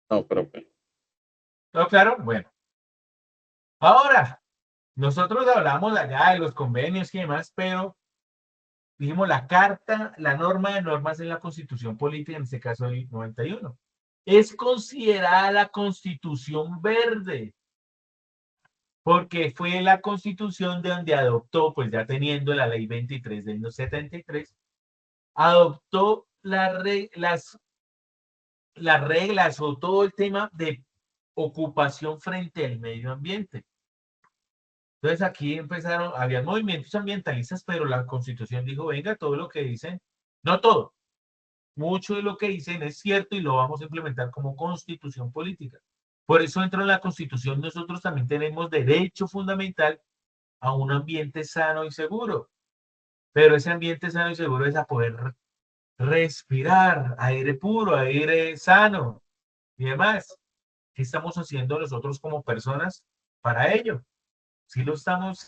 No, profe. ¿No, claro? Bueno. Ahora, nosotros hablamos allá de los convenios y demás, pero dijimos la carta, la norma de normas en la Constitución Política, en este caso el 91, es considerada la Constitución Verde, porque fue la Constitución de donde adoptó, pues ya teniendo la Ley 23 del 73, adoptó las reglas o todo el tema de ocupación frente al medio ambiente. Entonces aquí empezaron, había movimientos ambientalistas, pero la Constitución dijo, venga, todo lo que dicen, no todo, mucho de lo que dicen es cierto y lo vamos a implementar como Constitución política. Por eso dentro de la Constitución nosotros también tenemos derecho fundamental a un ambiente sano y seguro. Pero ese ambiente sano y seguro es a poder respirar aire puro, aire sano y demás. ¿Qué estamos haciendo nosotros como personas para ello? Si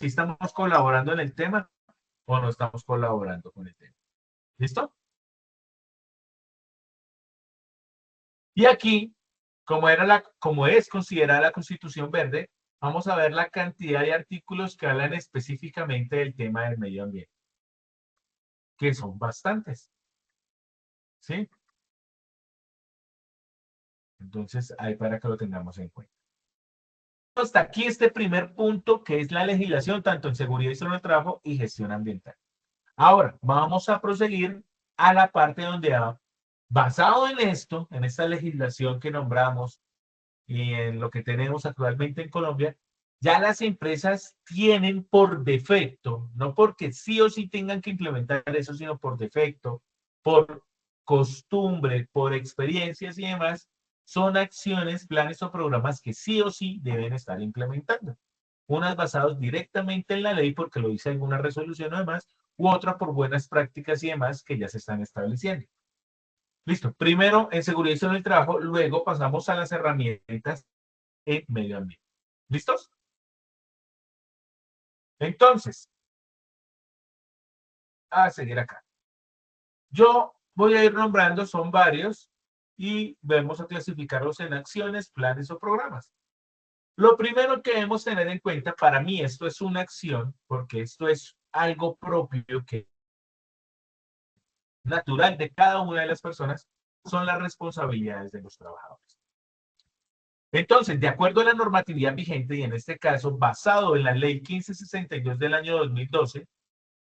estamos colaborando en el tema o no estamos colaborando con el tema. ¿Listo? Y aquí, como es considerada la Constitución Verde, vamos a ver la cantidad de artículos que hablan específicamente del tema del medio ambiente, que son bastantes. ¿Sí? Entonces, ahí para que lo tengamos en cuenta. Hasta aquí este primer punto, que es la legislación, tanto en seguridad y salud del trabajo y gestión ambiental. Ahora, vamos a proseguir a la parte donde, basado en esto, en esta legislación que nombramos y en lo que tenemos actualmente en Colombia, ya las empresas tienen por defecto, no porque sí o sí tengan que implementar eso, sino por defecto, por costumbre, por experiencias y demás, son acciones, planes o programas que sí o sí deben estar implementando. Unas basadas directamente en la ley porque lo dice alguna resolución o demás, u otra por buenas prácticas y demás que ya se están estableciendo. Listo. Primero en seguridad y salud del trabajo, luego pasamos a las herramientas en medio ambiente. ¿Listos? Entonces, a seguir acá. Yo voy a ir nombrando, son varios, y vamos a clasificarlos en acciones, planes o programas. Lo primero que debemos tener en cuenta, para mí esto es una acción, porque esto es algo propio que natural de cada una de las personas, son las responsabilidades de los trabajadores. Entonces, de acuerdo a la normatividad vigente, y en este caso basado en la ley 1562 del año 2012,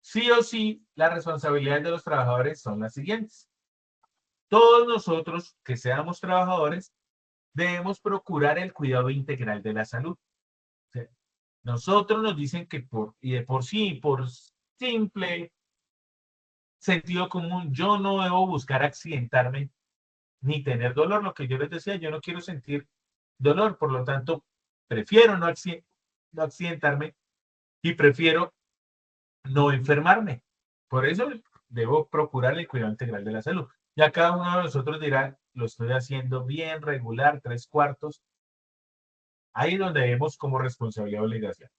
sí o sí, las responsabilidades de los trabajadores son las siguientes. Todos nosotros que seamos trabajadores debemos procurar el cuidado integral de la salud. O sea, nosotros nos dicen que y de por sí, por simple sentido común, yo no debo buscar accidentarme ni tener dolor. Lo que yo les decía, yo no quiero sentir dolor, por lo tanto, prefiero no accidentarme y prefiero no enfermarme. Por eso debo procurar el cuidado integral de la salud. Ya cada uno de nosotros dirá, lo estoy haciendo bien, regular, 3/4. Ahí es donde vemos como responsabilidad y obligación.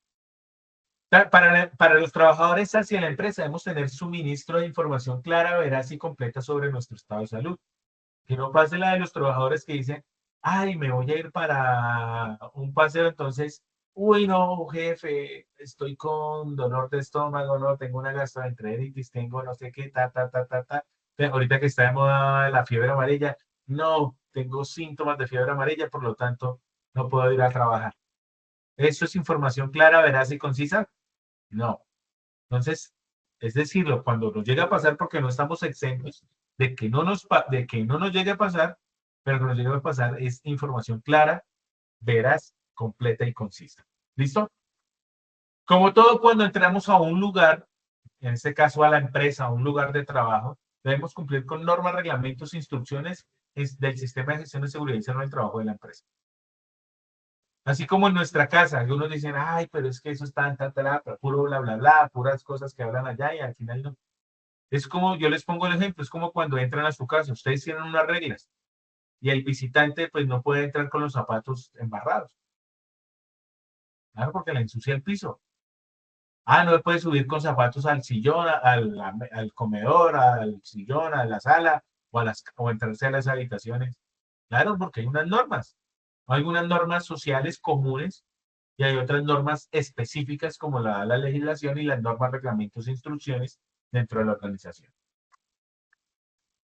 Para los trabajadores hacia la empresa debemos tener suministro de información clara, veraz y completa sobre nuestro estado de salud. Que no pase la de los trabajadores que dicen, ay, me voy a ir para un paseo, entonces, uy, no, jefe, estoy con dolor de estómago, no, tengo una gastroenteritis, tengo no sé qué, ta. Ahorita que está de moda la fiebre amarilla, no, tengo síntomas de fiebre amarilla, por lo tanto, no puedo ir a trabajar. ¿Eso es información clara, veraz y concisa? No. Entonces, es decirlo, cuando nos llega a pasar, porque no estamos exentos de que no nos llegue a pasar, pero que nos llegue a pasar es información clara, veraz, completa y concisa. ¿Listo? Como todo, cuando entramos a un lugar, en este caso a la empresa, a un lugar de trabajo, debemos cumplir con normas, reglamentos, instrucciones del sistema de gestión de seguridad y salud del trabajo de la empresa. Así como en nuestra casa, algunos dicen, ay, pero es que eso es tan, puro bla, bla, bla, puras cosas que hablan allá y al final no. Es como, yo les pongo el ejemplo, es como cuando entran a su casa, ustedes tienen unas reglas y el visitante pues no puede entrar con los zapatos embarrados. Claro, porque le ensucia el piso. Ah, no puede subir con zapatos al sillón, al comedor, al sillón, a la sala o entrarse a las habitaciones. Claro, porque hay unas normas. Hay algunas normas sociales comunes y hay otras normas específicas como la da la legislación y las normas, reglamentos e instrucciones dentro de la organización.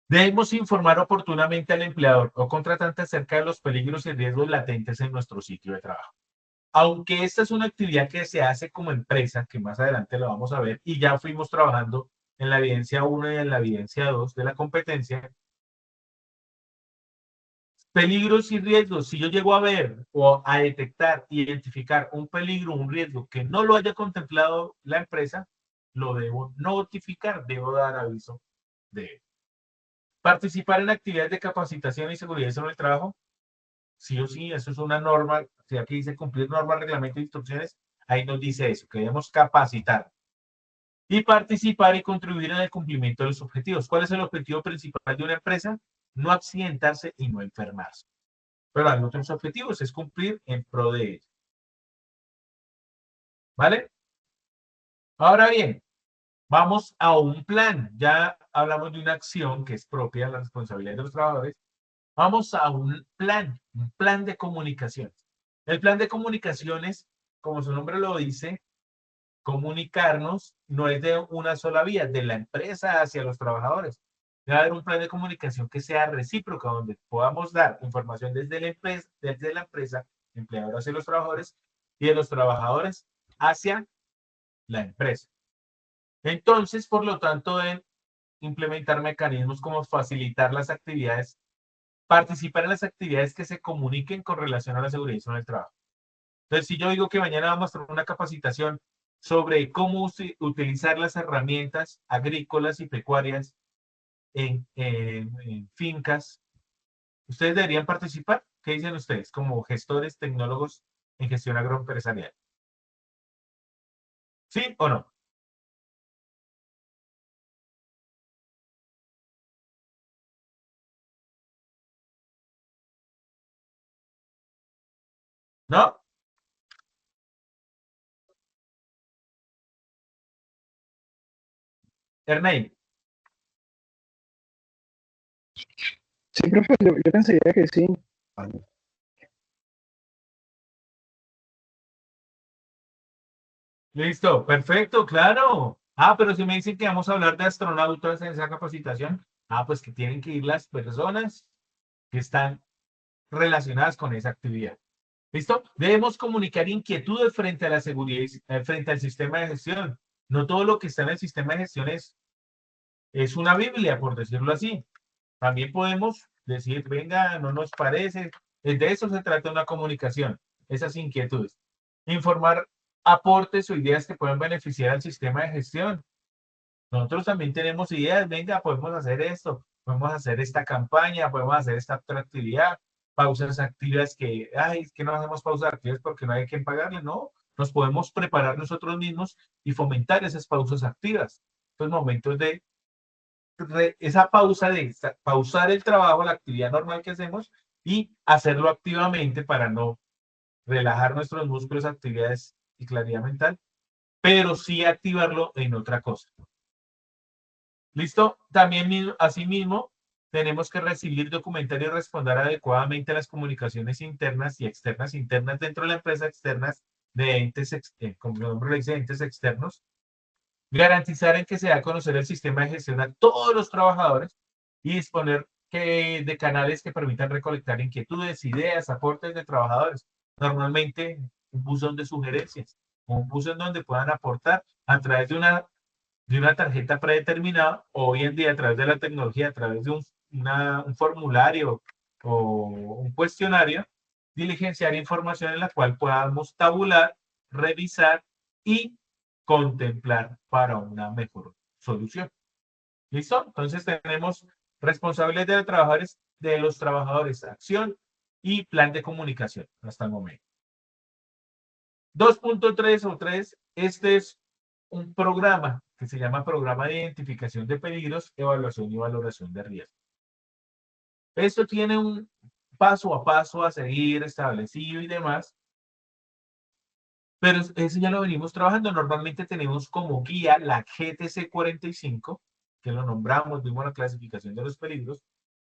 Debemos informar oportunamente al empleador o contratante acerca de los peligros y riesgos latentes en nuestro sitio de trabajo. Aunque esta es una actividad que se hace como empresa, que más adelante lo vamos a ver, y ya fuimos trabajando en la evidencia 1 y en la evidencia 2 de la competencia, peligros y riesgos, si yo llego a ver o a detectar, identificar un peligro, un riesgo que no lo haya contemplado la empresa, lo debo notificar, debo dar aviso de él. Participar en actividades de capacitación y seguridad sobre el trabajo, sí o sí, eso es una norma, si aquí dice cumplir normas, reglamentos e instrucciones, ahí nos dice eso, que debemos capacitar. Y participar y contribuir en el cumplimiento de los objetivos. ¿Cuál es el objetivo principal de una empresa? No accidentarse y no enfermarse. Pero hay otros objetivos, es cumplir en pro de ellos. ¿Vale? Ahora bien, vamos a un plan. Ya hablamos de una acción que es propia de la responsabilidad de los trabajadores. Vamos a un plan de comunicación. El plan de comunicaciones, como su nombre lo dice, comunicarnos no es de una sola vía, de la empresa hacia los trabajadores. Debe haber un plan de comunicación que sea recíproco, donde podamos dar información desde la empresa empleadora hacia los trabajadores y de los trabajadores hacia la empresa. Entonces, por lo tanto, deben implementar mecanismos como facilitar las actividades, participar en las actividades que se comuniquen con relación a la seguridad y sobre el trabajo. Entonces, si yo digo que mañana vamos a hacer una capacitación sobre cómo utilizar las herramientas agrícolas y pecuarias en fincas, ¿ustedes deberían participar? ¿Qué dicen ustedes como gestores, tecnólogos en gestión agroempresarial? ¿Sí o no? ¿No? Ernei, Sí, profe, yo pensaría que sí. listo, perfecto, claro. Ah, pero si me dicen que vamos a hablar de astronautas en esa capacitación, pues que tienen que ir las personas que están relacionadas con esa actividad. ¿Listo? Debemos comunicar inquietudes frente a la seguridad, frente al sistema de gestión. No todo lo que está en el sistema de gestión es una Biblia, por decirlo así. También podemos decir, venga, no nos parece. De eso se trata una comunicación, esas inquietudes. Informar aportes o ideas que puedan beneficiar al sistema de gestión. Nosotros también tenemos ideas, venga, podemos hacer esto, podemos hacer esta campaña, podemos hacer esta otra actividad, pausas activas que, ay, es que no hacemos pausas activas porque no hay quien pagarle, no, nos podemos preparar nosotros mismos y fomentar esas pausas activas, los momentos de esa pausa de pausar el trabajo, la actividad normal que hacemos y hacerlo activamente para no relajar nuestros músculos, actividades y claridad mental, pero sí activarlo en otra cosa. ¿Listo? También, asimismo, tenemos que recibir, documentar y responder adecuadamente a las comunicaciones internas y externas, internas dentro de la empresa, externas de entes, como el nombre lo dice, entes externos. Garantizar en que se da a conocer el sistema de gestión a todos los trabajadores y disponer de canales que permitan recolectar inquietudes, ideas, aportes de trabajadores. Normalmente un buzón de sugerencias, un buzón donde puedan aportar a través de una tarjeta predeterminada, o hoy en día a través de la tecnología, a través de un formulario o un cuestionario, diligenciar información en la cual podamos tabular, revisar y contemplar para una mejor solución. ¿Listo? Entonces tenemos responsables de los trabajadores, acción y plan de comunicación hasta el momento. 2.3 o 3, este es un programa que se llama Programa de Identificación de Peligros, Evaluación y Valoración de Riesgo. Esto tiene un paso a paso a seguir establecido y demás, pero eso ya lo venimos trabajando. Normalmente tenemos como guía la GTC 45, que lo nombramos, vimos la clasificación de los peligros,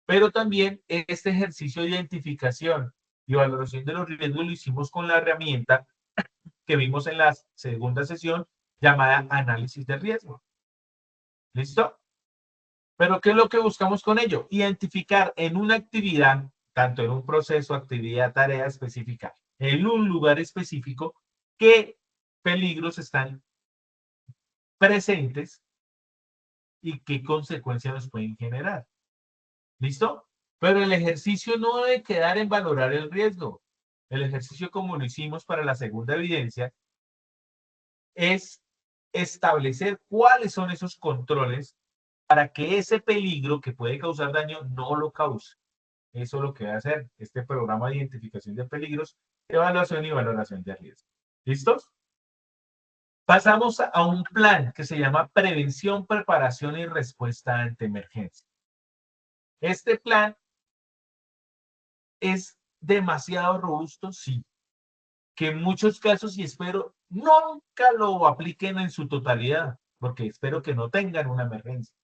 pero también este ejercicio de identificación y valoración de los riesgos lo hicimos con la herramienta que vimos en la segunda sesión llamada análisis de riesgo. ¿Listo? Pero ¿qué es lo que buscamos con ello? Identificar en una actividad, tanto en un proceso, actividad, tarea específica, en un lugar específico, qué peligros están presentes y qué consecuencias nos pueden generar. ¿Listo? Pero el ejercicio no debe quedar en valorar el riesgo. El ejercicio, como lo hicimos para la segunda evidencia, es establecer cuáles son esos controles para que ese peligro que puede causar daño no lo cause. Eso es lo que va a hacer este programa de identificación de peligros, evaluación y valoración de riesgo. ¿Listos? Pasamos a un plan que se llama prevención, preparación y respuesta ante emergencia. Este plan es demasiado robusto, sí, que en muchos casos, y espero, nunca lo apliquen en su totalidad, porque espero que no tengan una emergencia.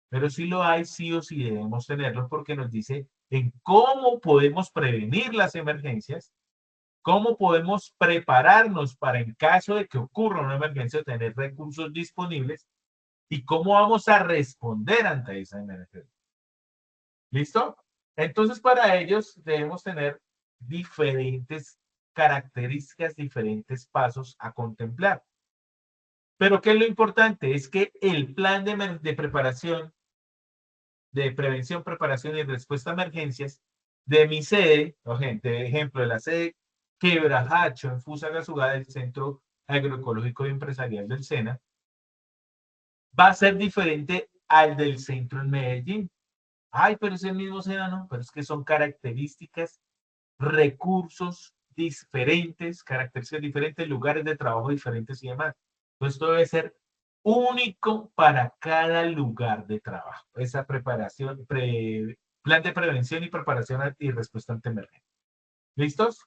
Pero si lo hay, sí o sí debemos tenerlo porque nos dice en cómo podemos prevenir las emergencias, cómo podemos prepararnos para en caso de que ocurra una emergencia tener recursos disponibles y cómo vamos a responder ante esa emergencia. ¿Listo? Entonces, para ellos debemos tener diferentes características, diferentes pasos a contemplar. Pero ¿qué es lo importante? Es que el plan de preparación, de prevención, preparación y respuesta a emergencias de mi sede, de ejemplo, de la sede Quebrajacho en Fusagasugá del Centro Agroecológico y Empresarial del SENA, va a ser diferente al del centro en Medellín. Ay, pero es el mismo SENA, ¿no? Pero es que son características, recursos diferentes, características diferentes, lugares de trabajo diferentes y demás. Entonces, esto debe ser único para cada lugar de trabajo. Esa preparación, plan de prevención y preparación y respuesta ante emergencia. ¿Listos?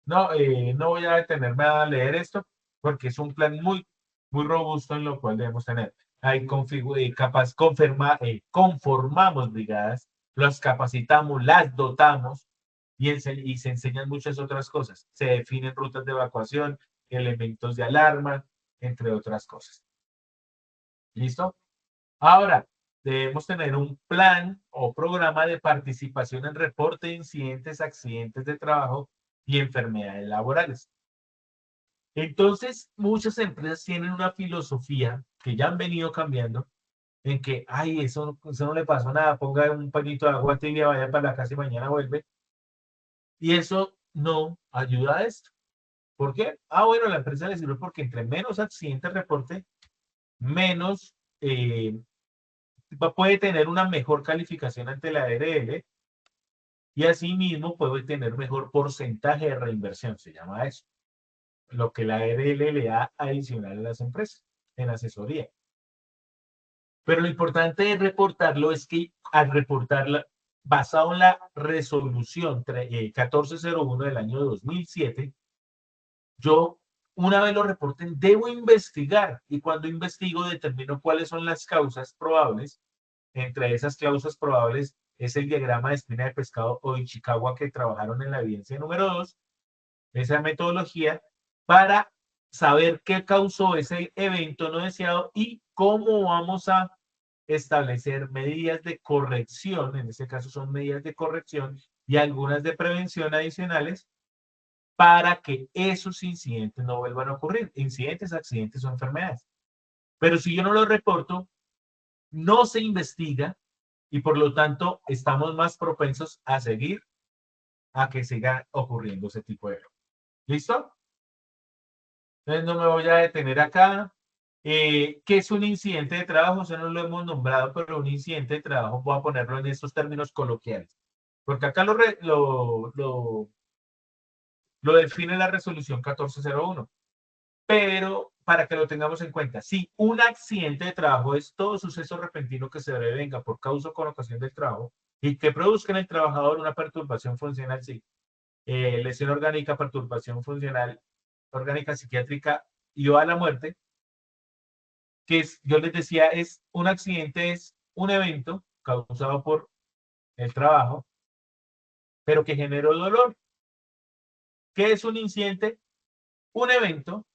No, no voy a detenerme a leer esto porque es un plan muy robusto en lo cual debemos tener. Ahí conformamos brigadas, las capacitamos, las dotamos y se enseñan muchas otras cosas. Se definen rutas de evacuación, elementos de alarma, entre otras cosas. ¿Listo? Ahora, debemos tener un plan o programa de participación en reporte de incidentes, accidentes de trabajo y enfermedades laborales. Entonces, muchas empresas tienen una filosofía que ya han venido cambiando en que, ay, eso no le pasó nada, ponga un pañito de agua tibia, vaya para la casa y mañana vuelve. Y eso no ayuda a esto. ¿Por qué? Ah, bueno, la empresa le sirve porque entre menos accidentes reporte, menos puede tener una mejor calificación ante la ARL y asimismo puede tener mejor porcentaje de reinversión, se llama eso. Lo que la ARL le da adicional a las empresas en asesoría. Pero lo importante de reportarlo es que al reportarla, basado en la resolución 1401 del año 2007, yo, una vez lo reporten, debo investigar y cuando investigo determino cuáles son las causas probables. Entre esas causas probables es el diagrama de espina de pescado o Ichikawa que trabajaron en la evidencia número 2, esa metodología, para saber qué causó ese evento no deseado y cómo vamos a establecer medidas de corrección, en este caso son medidas de corrección y algunas de prevención adicionales para que esos incidentes no vuelvan a ocurrir, incidentes, accidentes o enfermedades. Pero si yo no lo reporto, no se investiga y por lo tanto estamos más propensos a seguir a que siga ocurriendo ese tipo de error. ¿Listo? Entonces no me voy a detener acá. ¿Qué es un incidente de trabajo? Eso no lo hemos nombrado, pero un incidente de trabajo voy a ponerlo en estos términos coloquiales. Porque acá lo define la resolución 1401. Pero para que lo tengamos en cuenta, si un accidente de trabajo es todo suceso repentino que se devenga por causa o con ocasión del trabajo y que produzca en el trabajador una perturbación funcional, sí, lesión orgánica, perturbación funcional, orgánica, psiquiátrica y o a la muerte, que es, yo les decía, es un accidente, es un evento causado por el trabajo, pero que generó dolor. ¿Qué es un incidente? un evento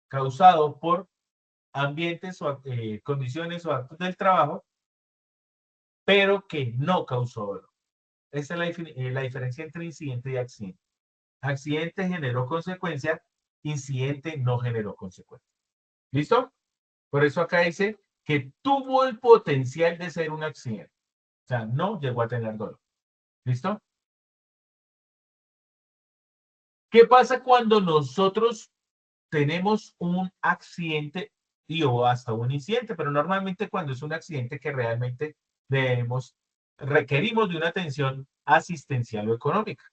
causado por ambientes o condiciones o actos del trabajo, pero que no causó dolor. Esa es la diferencia entre incidente y accidente. Accidente generó consecuencia, incidente no generó consecuencia. ¿Listo? Por eso acá dice que tuvo el potencial de ser un accidente. O sea, no llegó a tener dolor. ¿Listo? ¿Qué pasa cuando nosotros tenemos un accidente y o hasta un incidente? Pero normalmente cuando es un accidente que realmente requerimos de una atención asistencial o económica.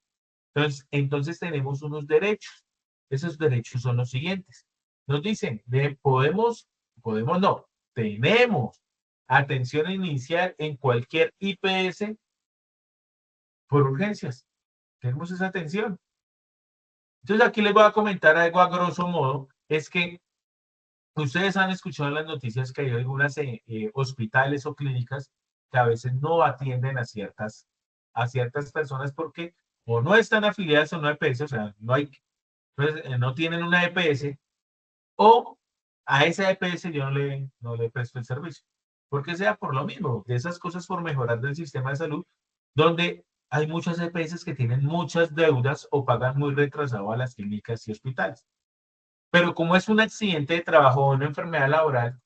Entonces tenemos unos derechos. Esos derechos son los siguientes. Nos dicen, podemos no, tenemos atención inicial en cualquier IPS por urgencias. Tenemos esa atención. Entonces aquí les voy a comentar algo a grosso modo, es que ustedes han escuchado en las noticias que hay algunas hospitales o clínicas que a veces no atienden a ciertas personas porque o no están afiliadas a una EPS, o sea, no tienen una EPS, o a esa EPS yo no le presto el servicio. Porque sea por lo mismo, de esas cosas por mejorar del sistema de salud, donde hay muchas EPS que tienen muchas deudas o pagan muy retrasado a las clínicas y hospitales. Pero como es un accidente de trabajo o una enfermedad laboral,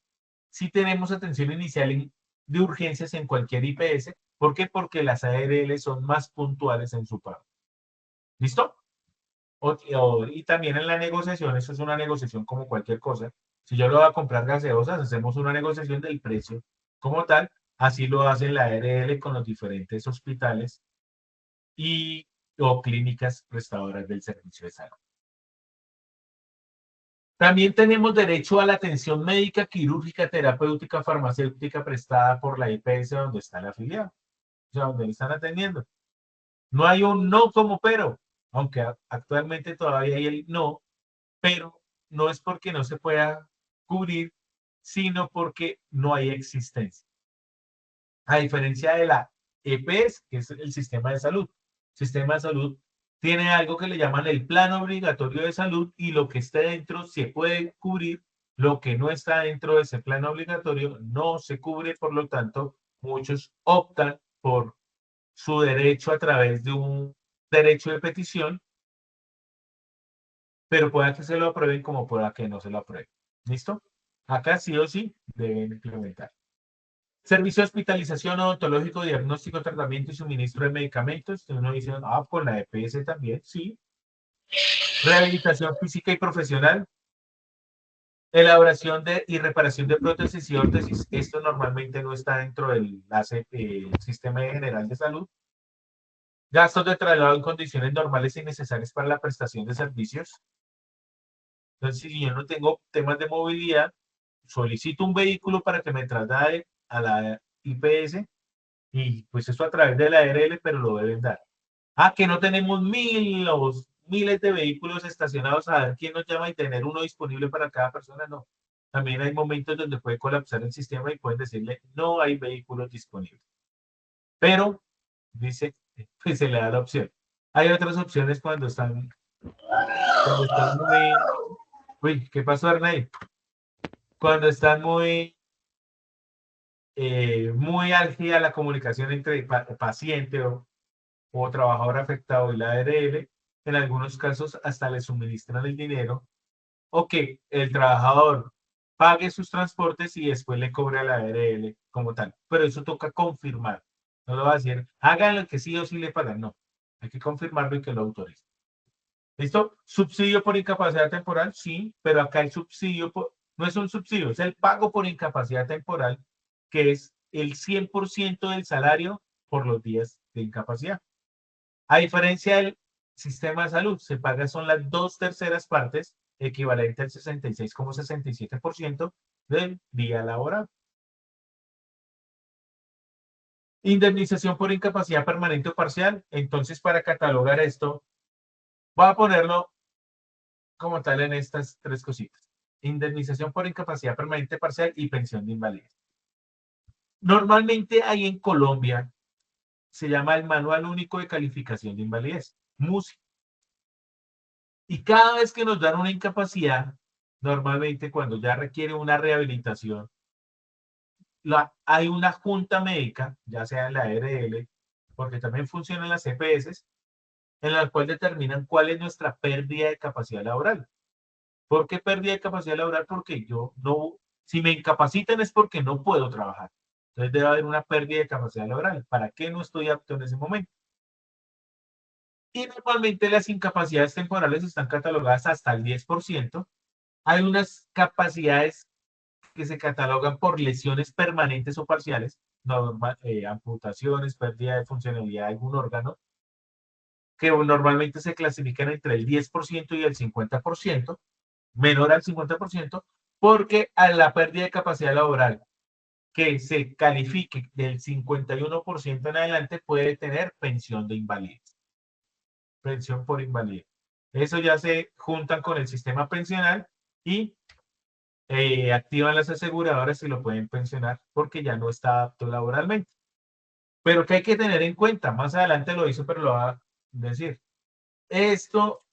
sí tenemos atención inicial de urgencias en cualquier IPS. ¿Por qué? Porque las ARL son más puntuales en su pago. ¿Listo? Y también en la negociación, eso es una negociación como cualquier cosa. Si yo lo voy a comprar gaseosas, hacemos una negociación del precio como tal. Así lo hace la ARL con los diferentes hospitales y o clínicas prestadoras del servicio de salud. También tenemos derecho a la atención médica, quirúrgica, terapéutica, farmacéutica prestada por la IPS donde está el afiliado, o sea, donde le están atendiendo. No hay un no como pero, aunque actualmente todavía hay el no, pero no es porque no se pueda cubrir, sino porque no hay existencia. A diferencia de la EPS, que es el sistema de salud. El sistema de salud tiene algo que le llaman el plan obligatorio de salud y lo que esté dentro se puede cubrir, lo que no está dentro de ese plan obligatorio no se cubre, por lo tanto, muchos optan por su derecho a través de un derecho de petición, pero pueda que se lo aprueben como pueda que no se lo aprueben. ¿Listo? Acá sí o sí deben implementar. Servicio de hospitalización odontológico, diagnóstico, tratamiento y suministro de medicamentos. Uno dice, con la EPS también, sí. Rehabilitación física y profesional. Elaboración y reparación de prótesis y órtesis. Esto normalmente no está dentro del sistema general de salud. Gastos de traslado en condiciones normales y necesarias para la prestación de servicios. Entonces, si yo no tengo temas de movilidad, solicito un vehículo para que me traslade a la IPS y pues eso a través de la ARL, pero lo deben dar. Que no tenemos miles de vehículos estacionados a ver quién nos llama y tener uno disponible para cada persona, no. También hay momentos donde puede colapsar el sistema y pueden decirle no hay vehículos disponibles. Pero, dice, pues se le da la opción. Hay otras opciones cuando están muy... Uy, ¿qué pasó, Arnay? Cuando están muy álgida la comunicación entre paciente o trabajador afectado y la ARL, en algunos casos hasta le suministran el dinero o que el trabajador pague sus transportes y después le cobre a la ARL como tal. Pero eso toca confirmar. No lo va a decir, háganlo que sí o sí le pagan. No, hay que confirmarlo y que lo autorice. ¿Listo? ¿Subsidio por incapacidad temporal? Sí, pero acá el subsidio no es un subsidio, es el pago por incapacidad temporal, que es el 100% del salario por los días de incapacidad. A diferencia del sistema de salud, se paga son las 2/3 partes, equivalente al 66,67% del día laboral. Indemnización por incapacidad permanente o parcial. Entonces, para catalogar esto, voy a ponerlo como tal en estas tres cositas. Indemnización por incapacidad permanente parcial y pensión de invalidez. Normalmente hay en Colombia, se llama el Manual Único de Calificación de Invalidez, MUCI. Y cada vez que nos dan una incapacidad, normalmente cuando ya requiere una rehabilitación, hay una junta médica, ya sea en la ARL, porque también funcionan las EPS, en la cual determinan cuál es nuestra pérdida de capacidad laboral. ¿Por qué pérdida de capacidad laboral? Porque yo no, si me incapacitan es porque no puedo trabajar. Entonces debe haber una pérdida de capacidad laboral. ¿Para qué no estoy apto en ese momento? Y normalmente las incapacidades temporales están catalogadas hasta el 10%. Hay unas capacidades que se catalogan por lesiones permanentes o parciales, amputaciones, pérdida de funcionalidad de algún órgano, que normalmente se clasifican entre el 10% y el 50%, menor al 50%, porque a la pérdida de capacidad laboral que se califique del 51% en adelante puede tener pensión de invalidez, pensión por invalidez. Eso ya se juntan con el sistema pensional y activan las aseguradoras y lo pueden pensionar porque ya no está apto laboralmente. Pero que hay que tener en cuenta, más adelante lo hizo, pero lo va a decir. Esto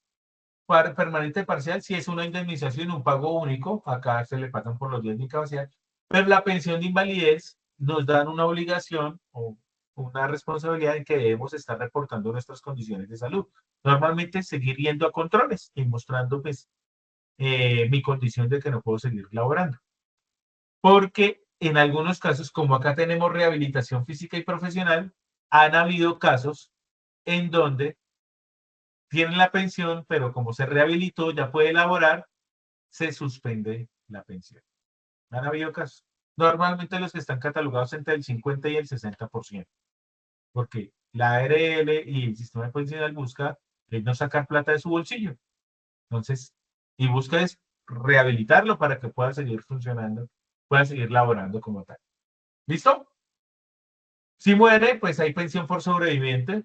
para permanente parcial, si es una indemnización, un pago único, acá se le pagan por los días de incapacidad, pero la pensión de invalidez nos dan una obligación o una responsabilidad en que debemos estar reportando nuestras condiciones de salud. Normalmente seguir yendo a controles y mostrando pues mi condición de que no puedo seguir laborando. Porque en algunos casos, como acá tenemos rehabilitación física y profesional, han habido casos en donde tienen la pensión, pero como se rehabilitó, ya puede laborar, se suspende la pensión. Han habido casos. Normalmente los que están catalogados entre el 50 y el 60%, porque la ARL y el sistema pensional busca no sacar plata de su bolsillo. Entonces, y busca es rehabilitarlo para que pueda seguir funcionando, pueda seguir laborando como tal. ¿Listo? Si muere, pues hay pensión por sobreviviente,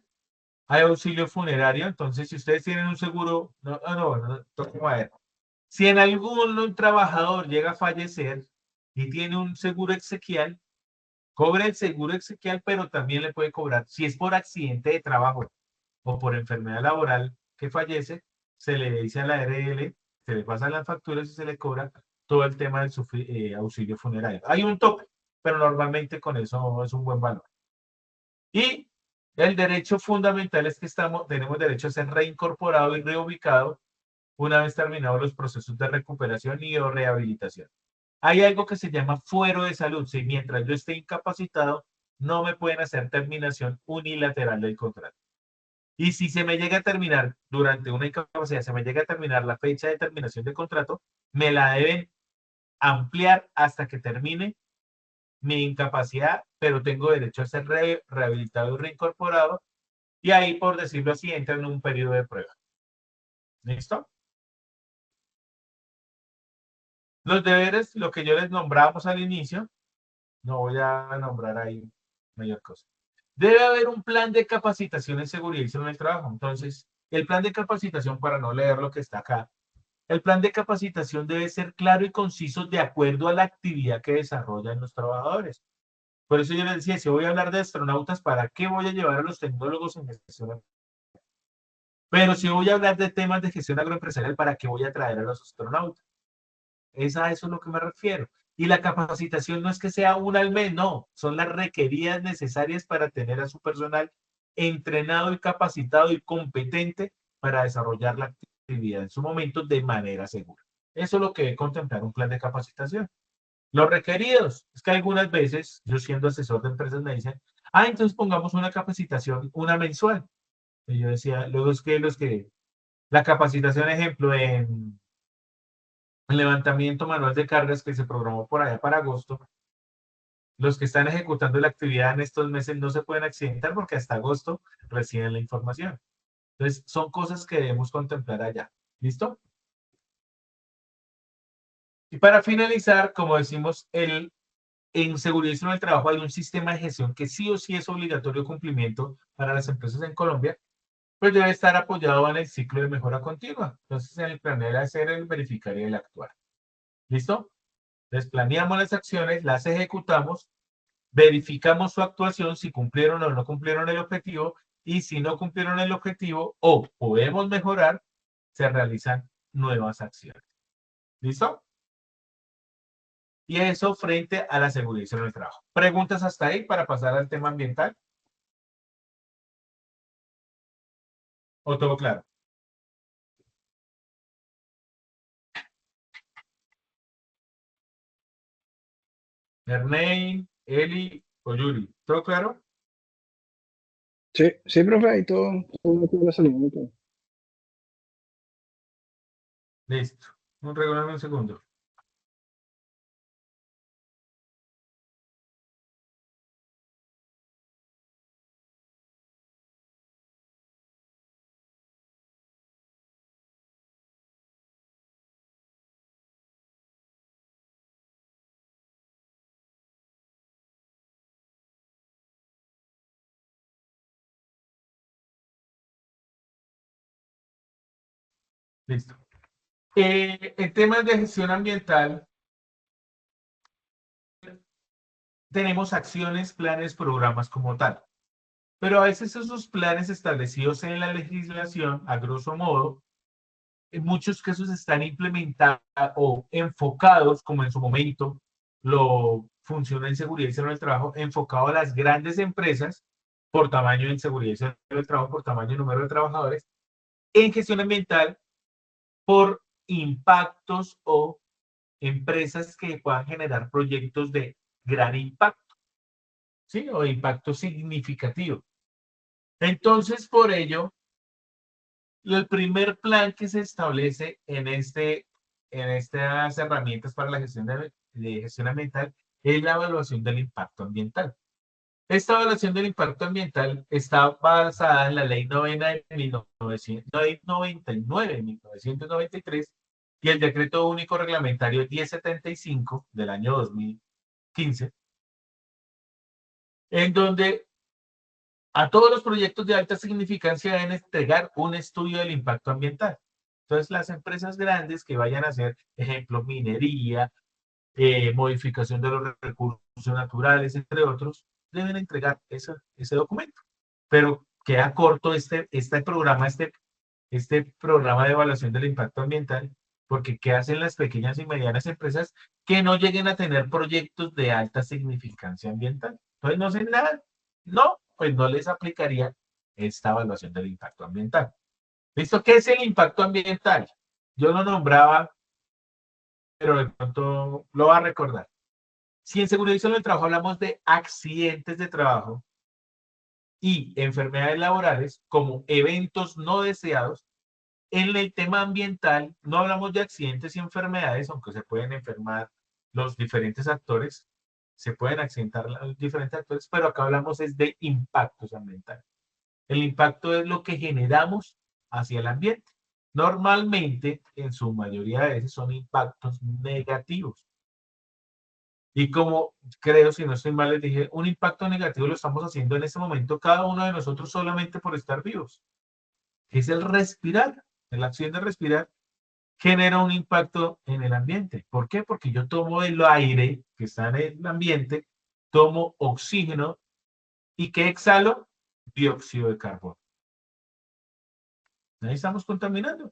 hay auxilio funerario. Entonces, si ustedes tienen un seguro, a ver. Si en algún trabajador llega a fallecer y tiene un seguro exequial, cobre el seguro exequial, pero también le puede cobrar, si es por accidente de trabajo o por enfermedad laboral que fallece, se le dice a la ARL, se le pasan las facturas y se le cobra todo el tema del auxilio funerario. Hay un tope, pero normalmente con eso es un buen valor. Y el derecho fundamental es que tenemos derecho a ser reincorporado y reubicado una vez terminados los procesos de recuperación y o rehabilitación. Hay algo que se llama fuero de salud. Si mientras yo esté incapacitado, no me pueden hacer terminación unilateral del contrato. Y si se me llega a terminar durante una incapacidad, se me llega a terminar la fecha de terminación del contrato, me la deben ampliar hasta que termine mi incapacidad, pero tengo derecho a ser rehabilitado y reincorporado. Y ahí, por decirlo así, entra en un periodo de prueba. ¿Listo? Los deberes, lo que yo les nombramos al inicio, no voy a nombrar ahí mayor cosa. Debe haber un plan de capacitación en seguridad y salud en el trabajo. Entonces, el plan de capacitación, para no leer lo que está acá, el plan de capacitación debe ser claro y conciso de acuerdo a la actividad que desarrollan los trabajadores. Por eso yo les decía, si voy a hablar de astronautas, ¿para qué voy a llevar a los tecnólogos en gestión? Pero si voy a hablar de temas de gestión agroempresarial, ¿para qué voy a traer a los astronautas? A eso es lo que me refiero. Y la capacitación no es que sea una al mes, no, son las requeridas necesarias para tener a su personal entrenado y capacitado y competente para desarrollar la actividad en su momento de manera segura. Eso es lo que debe contemplar un plan de capacitación. Los requeridos, es que algunas veces, yo siendo asesor de empresas me dicen, entonces pongamos una capacitación, una mensual. Y yo decía, luego es que la capacitación, ejemplo, en el levantamiento manual de cargas que se programó por allá para agosto, los que están ejecutando la actividad en estos meses no se pueden accidentar porque hasta agosto reciben la información. Entonces, son cosas que debemos contemplar allá. ¿Listo? Y para finalizar, como decimos, en seguridad y salud del trabajo hay un sistema de gestión que sí o sí es obligatorio cumplimiento para las empresas en Colombia, pues debe estar apoyado en el ciclo de mejora continua. Entonces, en el planear, hacer, el verificar y el actuar. ¿Listo? Entonces, planeamos las acciones, las ejecutamos, verificamos su actuación, si cumplieron o no cumplieron el objetivo, y si no cumplieron el objetivo o podemos mejorar, se realizan nuevas acciones. ¿Listo? Y eso frente a la seguridad y salud del trabajo. ¿Preguntas hasta ahí para pasar al tema ambiental? ¿O todo claro? Ernei, Eli o Yuri. ¿Todo claro? Sí, sí, profe, ahí todo la salida, todo. Listo. Regálame un segundo. Listo. En temas de gestión ambiental, tenemos acciones, planes, programas como tal. Pero a veces esos planes establecidos en la legislación, a grosso modo, en muchos casos están implementados o enfocados, como en su momento lo funciona en seguridad y salud del trabajo, enfocado a las grandes empresas por tamaño en seguridad y salud del trabajo, por tamaño y número de trabajadores, en gestión ambiental por impactos o empresas que puedan generar proyectos de gran impacto, ¿sí? O impacto significativo. Entonces, por ello, el primer plan que se establece en estas herramientas para la gestión de gestión ambiental es la evaluación del impacto ambiental. Esta evaluación del impacto ambiental está basada en la Ley 99 de 1993 y el Decreto Único Reglamentario 1075 del año 2015, en donde a todos los proyectos de alta significancia deben entregar un estudio del impacto ambiental. Entonces, las empresas grandes que vayan a hacer, ejemplo, minería, modificación de los recursos naturales, entre otros, deben entregar ese documento. Pero queda corto este programa de evaluación del impacto ambiental, porque ¿qué hacen las pequeñas y medianas empresas que no lleguen a tener proyectos de alta significancia ambiental? Entonces no hacen nada. No, pues no les aplicaría esta evaluación del impacto ambiental. ¿Listo? ¿Qué es el impacto ambiental? Yo lo nombraba, pero de pronto lo va a recordar. Si en seguridad y salud del trabajo hablamos de accidentes de trabajo y enfermedades laborales como eventos no deseados, en el tema ambiental no hablamos de accidentes y enfermedades, aunque se pueden enfermar los diferentes actores, se pueden accidentar los diferentes actores, pero acá hablamos es de impactos ambientales. El impacto es lo que generamos hacia el ambiente. Normalmente, en su mayoría de veces, son impactos negativos. Y como creo, si no estoy mal, les dije, un impacto negativo lo estamos haciendo en este momento cada uno de nosotros solamente por estar vivos. Es el respirar. La acción de respirar genera un impacto en el ambiente. ¿Por qué? Porque yo tomo el aire que está en el ambiente, tomo oxígeno y ¿qué exhalo? Dióxido de carbono. Ahí estamos contaminando.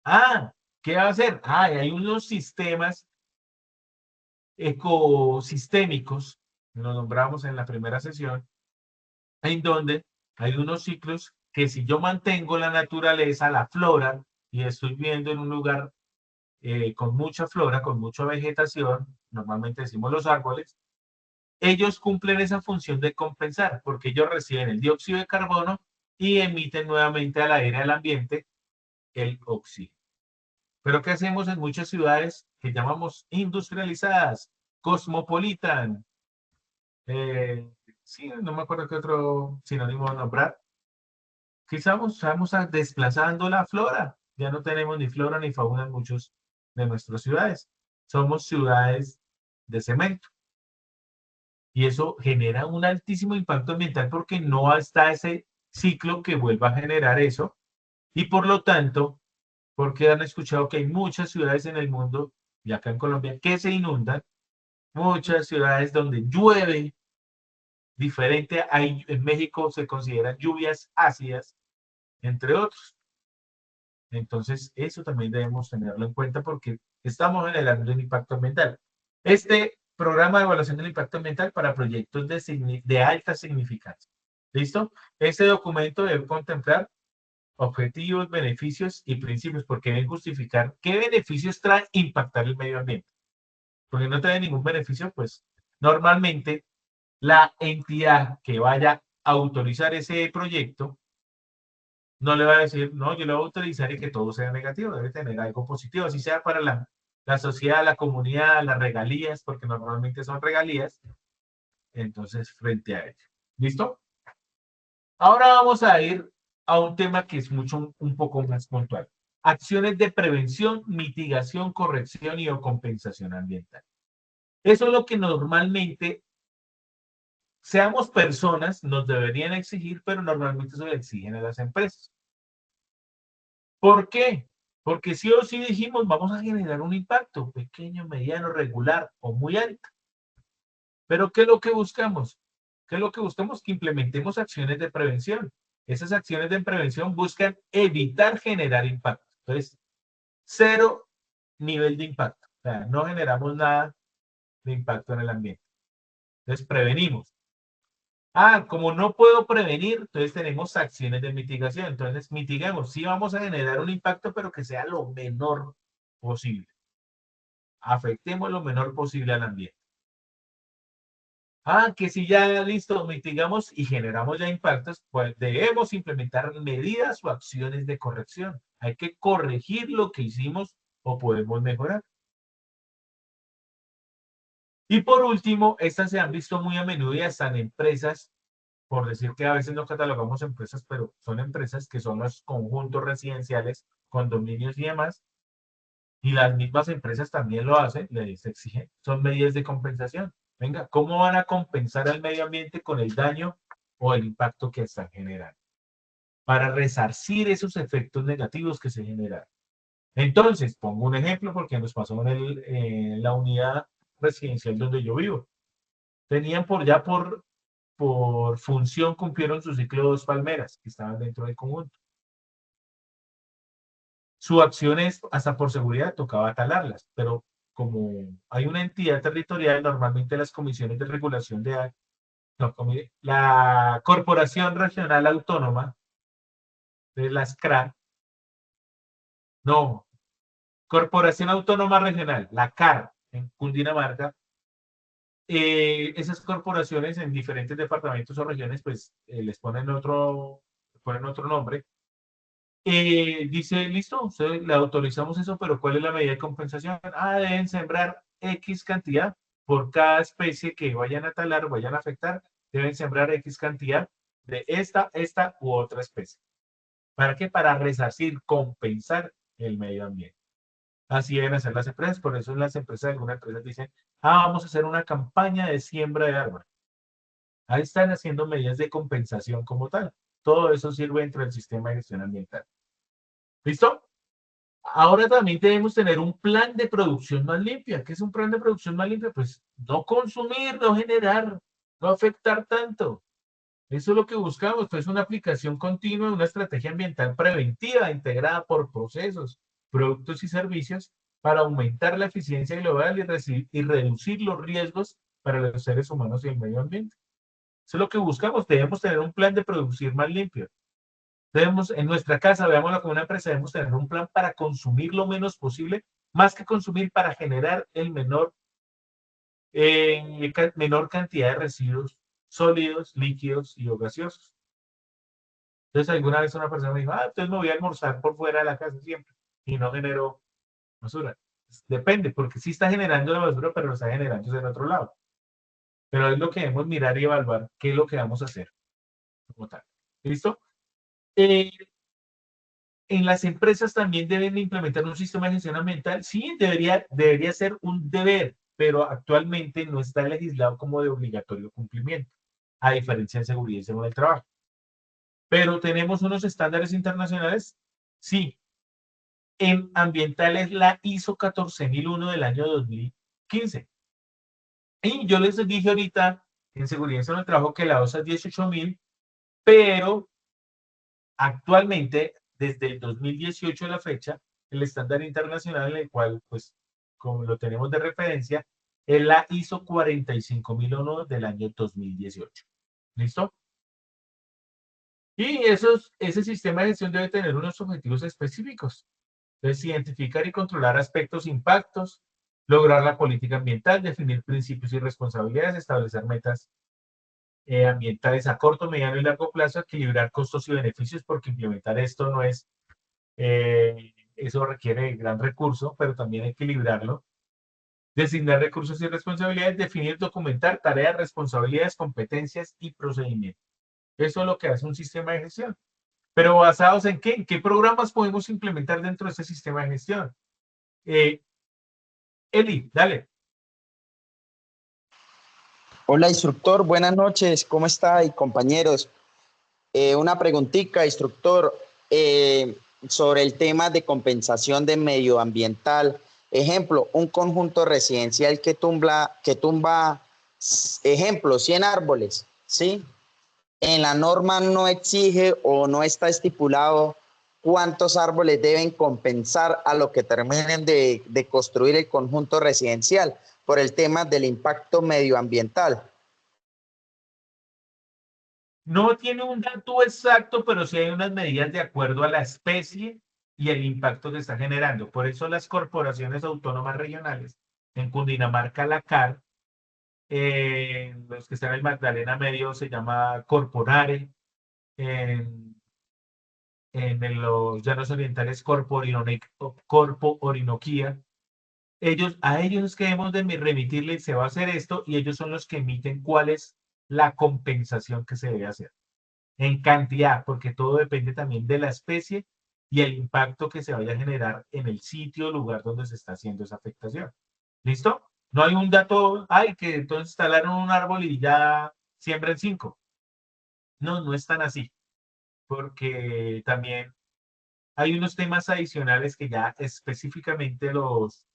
Ah, ¿qué va a hacer? Ah, hay unos sistemas ecosistémicos, lo nombramos en la primera sesión, en donde hay unos ciclos que si yo mantengo la naturaleza, la flora, y estoy viviendo en un lugar con mucha flora, con mucha vegetación, normalmente decimos los árboles, ellos cumplen esa función de compensar, porque ellos reciben el dióxido de carbono y emiten nuevamente al aire del ambiente el oxígeno. Pero ¿qué hacemos en muchas ciudades que llamamos industrializadas, cosmopolitan? Sí, no me acuerdo qué otro sinónimo nombrar. Quizás estamos desplazando la flora. Ya no tenemos ni flora ni fauna en muchas de nuestras ciudades. Somos ciudades de cemento. Y eso genera un altísimo impacto ambiental porque no está ese ciclo que vuelva a generar eso. Y por lo tanto, porque han escuchado que hay muchas ciudades en el mundo, y acá en Colombia, que se inundan, muchas ciudades donde llueve diferente, hay, en México se consideran lluvias ácidas, entre otros. Entonces, eso también debemos tenerlo en cuenta porque estamos generando un impacto ambiental. Este programa de evaluación del impacto ambiental para proyectos de alta significancia. ¿Listo? Este documento debe contemplar objetivos, beneficios y principios, porque deben justificar qué beneficios trae impactar el medio ambiente. Porque no trae ningún beneficio, pues normalmente la entidad que vaya a autorizar ese proyecto no le va a decir, no, yo le voy a autorizar y que todo sea negativo, debe tener algo positivo, así sea para la sociedad, la comunidad, las regalías, porque normalmente son regalías, entonces frente a ello. ¿Listo? Ahora vamos a ir a un tema que es un poco más puntual. Acciones de prevención, mitigación, corrección y o compensación ambiental. Eso es lo que normalmente, seamos personas, nos deberían exigir, pero normalmente se lo exigen a las empresas. ¿Por qué? Porque sí o sí dijimos, vamos a generar un impacto pequeño, mediano, regular o muy alto. Pero ¿qué es lo que buscamos? ¿Qué es lo que buscamos? Que implementemos acciones de prevención. Esas acciones de prevención buscan evitar generar impacto. Entonces, cero nivel de impacto. O sea, no generamos nada de impacto en el ambiente. Entonces, prevenimos. Ah, como no puedo prevenir, entonces tenemos acciones de mitigación. Entonces, mitigamos. Sí vamos a generar un impacto, pero que sea lo menor posible. Afectemos lo menor posible al ambiente. Ah, que si ya listo, mitigamos y generamos ya impactos, pues debemos implementar medidas o acciones de corrección. Hay que corregir lo que hicimos o podemos mejorar. Y por último, estas se han visto muy a menudo y hasta en empresas, por decir que a veces no catalogamos empresas, pero son empresas que son los conjuntos residenciales, condominios y demás, y las mismas empresas también lo hacen, les exigen, son medidas de compensación. Venga, ¿cómo van a compensar al medio ambiente con el daño o el impacto que están generando? Para resarcir esos efectos negativos que se generan. Entonces, pongo un ejemplo porque nos pasó en la unidad residencial donde yo vivo. Tenían por función, cumplieron su ciclo 2 palmeras que estaban dentro del conjunto. Su acción es, hasta por seguridad, tocaba talarlas, pero como hay una entidad territorial, normalmente las comisiones de regulación no, la Corporación Regional Autónoma de las CRA, no, Corporación Autónoma Regional, la CAR, en Cundinamarca, esas corporaciones en diferentes departamentos o regiones, pues ponen otro nombre. Dice, listo, le autorizamos eso, pero ¿cuál es la medida de compensación? Ah, deben sembrar X cantidad por cada especie que vayan a talar, vayan a afectar, deben sembrar X cantidad de esta u otra especie. ¿Para qué? Para resarcir, compensar el medio ambiente. Así deben hacer las empresas, por eso en las empresas, algunas empresas dicen, vamos a hacer una campaña de siembra de árboles. Ahí están haciendo medidas de compensación como tal. Todo eso sirve dentro del sistema de gestión ambiental. ¿Listo? Ahora también debemos tener un plan de producción más limpia. ¿Qué es un plan de producción más limpia? Pues no consumir, no generar, no afectar tanto. Eso es lo que buscamos, pues una aplicación continua de una estrategia ambiental preventiva integrada por procesos, productos y servicios para aumentar la eficiencia global y reducir los riesgos para los seres humanos y el medio ambiente. Eso es lo que buscamos, debemos tener un plan de producir más limpio. Debemos, en nuestra casa, veámoslo como una empresa, debemos tener un plan para consumir lo menos posible, más que consumir para generar menor cantidad de residuos sólidos, líquidos y o gaseosos. Entonces, alguna vez una persona me dijo, entonces me voy a almorzar por fuera de la casa siempre y no genero basura. Depende, porque sí está generando la basura, pero lo está generando en otro lado. Pero es lo que debemos mirar y evaluar qué es lo que vamos a hacer como tal. ¿Listo? Eh, en las empresas también deben implementar un sistema de gestión ambiental. Sí, debería ser un deber, pero actualmente no está legislado como de obligatorio cumplimiento, a diferencia de seguridad y salud del trabajo. Pero tenemos unos estándares internacionales, sí. En ambiental es la ISO 14001 del año 2015. Y yo les dije ahorita en seguridad y salud del trabajo que la OSA es 18000, pero actualmente desde el 2018 a la fecha, el estándar internacional en el cual, pues, como lo tenemos de referencia, es la ISO 45001 del año 2018. ¿Listo? Y ese sistema de gestión debe tener unos objetivos específicos. Entonces, identificar y controlar aspectos, impactos, lograr la política ambiental, definir principios y responsabilidades, establecer metas ambientales a corto, mediano y largo plazo, equilibrar costos y beneficios, porque implementar esto no es, eso requiere gran recurso, pero también equilibrarlo. Designar recursos y responsabilidades, definir, documentar tareas, responsabilidades, competencias y procedimientos. Eso es lo que hace un sistema de gestión. Pero ¿basados en qué? ¿En qué programas podemos implementar dentro de ese sistema de gestión? Eli, dale. Hola, instructor, buenas noches, ¿cómo está? Y compañeros, una preguntita, instructor, sobre el tema de compensación de medioambiental. Ejemplo, un conjunto residencial que tumba, ejemplo, 100 árboles, ¿sí? En la norma no exige o no está estipulado cuántos árboles deben compensar a lo que terminen de construir el conjunto residencial por el tema del impacto medioambiental. No tiene un dato exacto, pero sí hay unas medidas de acuerdo a la especie y el impacto que está generando. Por eso las corporaciones autónomas regionales, en Cundinamarca, la CAR, los que están en el Magdalena Medio se llama Corporare, en los llanos orientales Corpo Orinoquía. A ellos es que debemos de remitirle, se va a hacer esto, y ellos son los que emiten cuál es la compensación que se debe hacer. En cantidad, porque todo depende también de la especie y el impacto que se vaya a generar en el sitio o lugar donde se está haciendo esa afectación. ¿Listo? No hay un dato, ay, que entonces instalaron un árbol y ya siembran 5. No, no es tan así, porque también hay unos temas adicionales que ya específicamente los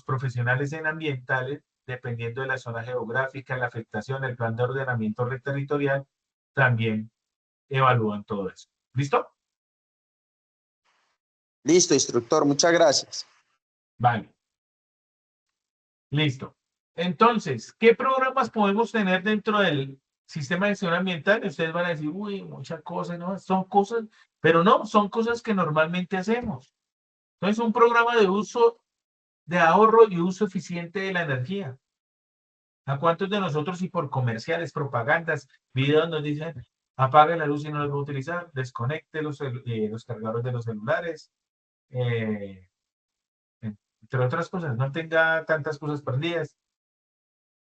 profesionales en ambientales, dependiendo de la zona geográfica, la afectación, el plan de ordenamiento territorial, también evalúan todo eso. ¿Listo? Listo, instructor, muchas gracias. Vale. Listo. Entonces, ¿qué programas podemos tener dentro del sistema de gestión ambiental? Ustedes van a decir, uy, muchas cosas, ¿no? Son cosas, pero no, son cosas que normalmente hacemos. Entonces, un programa de uso, de ahorro y uso eficiente de la energía. ¿A cuántos de nosotros, y por comerciales, propagandas, videos nos dicen, apague la luz y no los va a utilizar, desconecte los cargadores de los celulares, entre otras cosas, no tenga tantas cosas prendidas?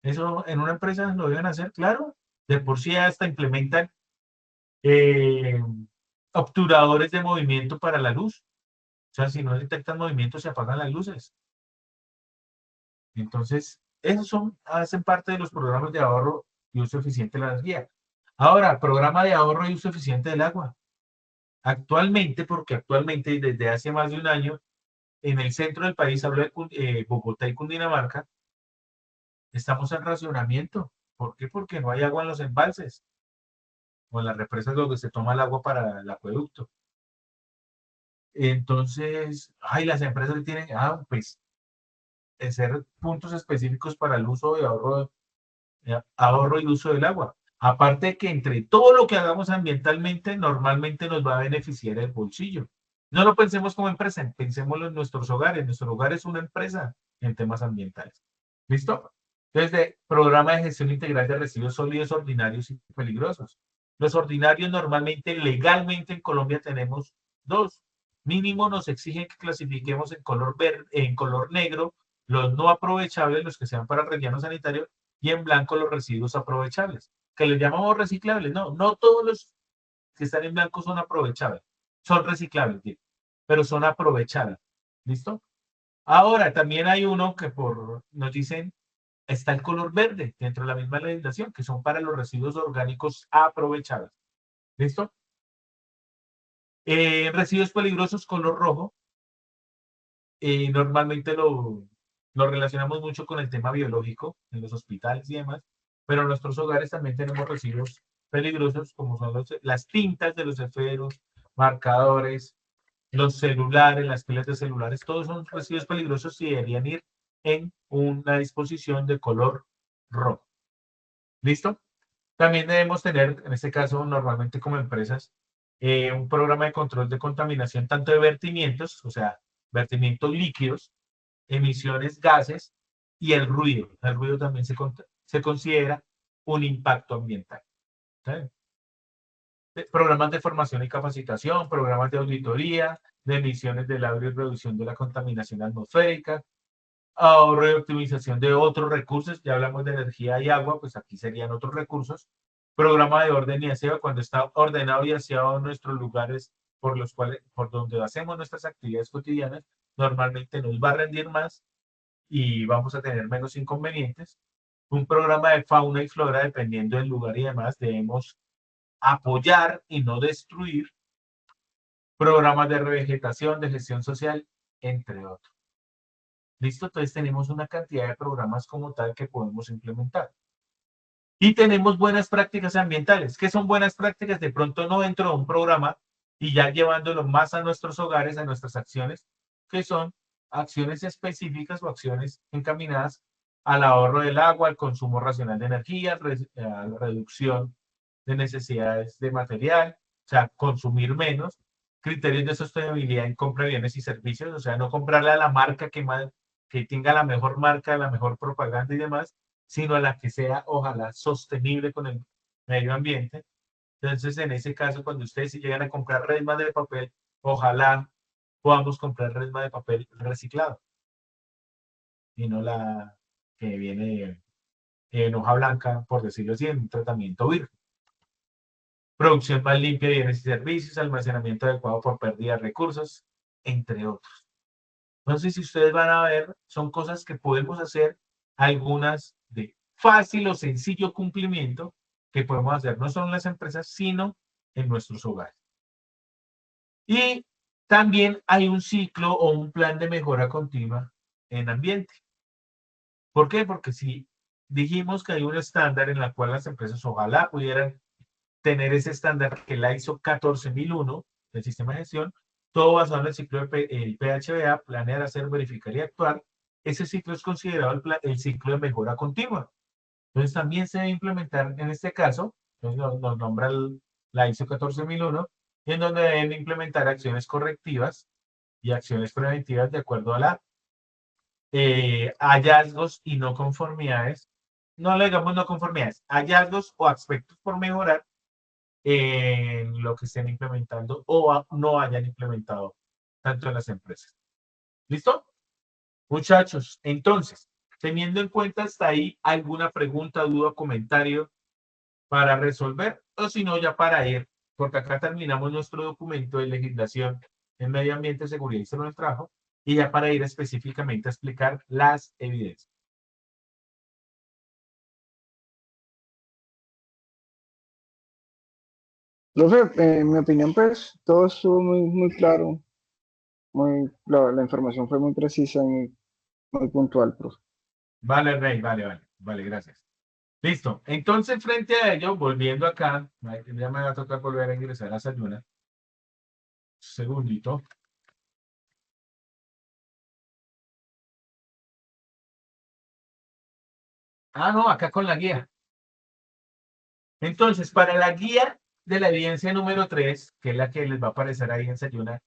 Eso en una empresa lo deben hacer, claro. De por sí hasta implementan eh, obturadores de movimiento para la luz. O sea, si no detectan movimiento, se apagan las luces. Entonces, hacen parte de los programas de ahorro y uso eficiente de la energía. Ahora, programa de ahorro y uso eficiente del agua. Actualmente, porque actualmente desde hace más de un año, en el centro del país, hablo de Bogotá y Cundinamarca, estamos en racionamiento. ¿Por qué? Porque no hay agua en los embalses o en las represas donde se toma el agua para el acueducto. Entonces, las empresas que tienen, pues, hacer puntos específicos para el uso de ahorro y uso del agua. Aparte de que entre todo lo que hagamos ambientalmente, normalmente nos va a beneficiar el bolsillo. No lo pensemos como empresa, pensémoslo en nuestros hogares. Nuestro hogar es una empresa en temas ambientales. ¿Listo? Entonces, programa de gestión integral de residuos sólidos, ordinarios y peligrosos. Los ordinarios normalmente, legalmente en Colombia tenemos dos. Mínimo nos exigen que clasifiquemos en color verde, en color negro, los no aprovechables, los que sean para relleno sanitario, y en blanco los residuos aprovechables, que les llamamos reciclables. No, no todos los que están en blanco son aprovechables, son reciclables, digo, pero son aprovechables. ¿Listo? Ahora, también hay uno que nos dicen, está el color verde dentro de la misma legislación, que son para los residuos orgánicos aprovechables. ¿Listo? Residuos peligrosos, color rojo. Normalmente lo relacionamos mucho con el tema biológico en los hospitales y demás, pero en nuestros hogares también tenemos residuos peligrosos, como son las tintas de los esferos, marcadores, los celulares, las pilas de celulares, todos son residuos peligrosos y deberían ir en una disposición de color rojo. ¿Listo? También debemos tener, en este caso, normalmente como empresas, un programa de control de contaminación tanto de vertimientos, o sea, vertimientos líquidos, emisiones, gases y el ruido. El ruido también se considera un impacto ambiental. ¿Sí? Programas de formación y capacitación, programas de auditoría, de emisiones del aire y reducción de la contaminación atmosférica, ahorro y optimización de otros recursos, ya hablamos de energía y agua, pues aquí serían otros recursos, programa de orden y aseo, cuando está ordenado y aseado nuestros lugares por los cuales, por donde hacemos nuestras actividades cotidianas, normalmente nos va a rendir más y vamos a tener menos inconvenientes. Un programa de fauna y flora, dependiendo del lugar y demás, debemos apoyar y no destruir. Programas de revegetación, de gestión social, entre otros. ¿Listo? Entonces tenemos una cantidad de programas como tal que podemos implementar. Y tenemos buenas prácticas ambientales. ¿Qué son buenas prácticas? De pronto no dentro de un programa y ya llevándolo más a nuestros hogares, a nuestras acciones, que son acciones específicas o acciones encaminadas al ahorro del agua, al consumo racional de energía, a la reducción de necesidades de material, o sea, consumir menos, criterios de sostenibilidad en compra de bienes y servicios, o sea, no comprarle a la marca que tenga la mejor marca, la mejor propaganda y demás, sino a la que sea, ojalá, sostenible con el medio ambiente. Entonces, en ese caso, cuando ustedes llegan a comprar resmas de papel, ojalá podamos comprar resma de papel reciclado y no la que viene en hoja blanca, por decirlo así, en un tratamiento virgen. Producción más limpia de bienes y servicios, almacenamiento adecuado por pérdida de recursos, entre otros. Entonces, si ustedes van a ver, son cosas que podemos hacer, algunas de fácil o sencillo cumplimiento que podemos hacer no solo en las empresas, sino en nuestros hogares. Y también hay un ciclo o un plan de mejora continua en ambiente. ¿Por qué? Porque si dijimos que hay un estándar en el cual las empresas ojalá pudieran tener ese estándar que la ISO 14001 del sistema de gestión, todo basado en el ciclo de el PHBA, planear, hacer, verificar y actuar. Ese ciclo es considerado el ciclo de mejora continua. Entonces también se debe implementar en este caso, nos nombra la ISO 14001, en donde deben implementar acciones correctivas y acciones preventivas de acuerdo a la hallazgos y no conformidades, no le digamos no conformidades, hallazgos o aspectos por mejorar en lo que estén implementando o no hayan implementado tanto en las empresas. ¿Listo? Muchachos, entonces, teniendo en cuenta hasta ahí alguna pregunta, duda, comentario para resolver, o si no, ya para ir, porque acá terminamos nuestro documento de legislación en medio ambiente, seguridad y salud del trabajo, y ya para ir específicamente a explicar las evidencias. Profe, en mi opinión, pues todo estuvo muy claro, la información fue muy precisa y muy puntual, profe. Vale, Rey, vale, gracias. Listo. Entonces, frente a ello, volviendo acá, ya me va a tocar volver a ingresar a Sayuna. Segundito. Ah, no, acá con la guía. Entonces, para la guía de la evidencia número 3, que es la que les va a aparecer ahí en Sayuna,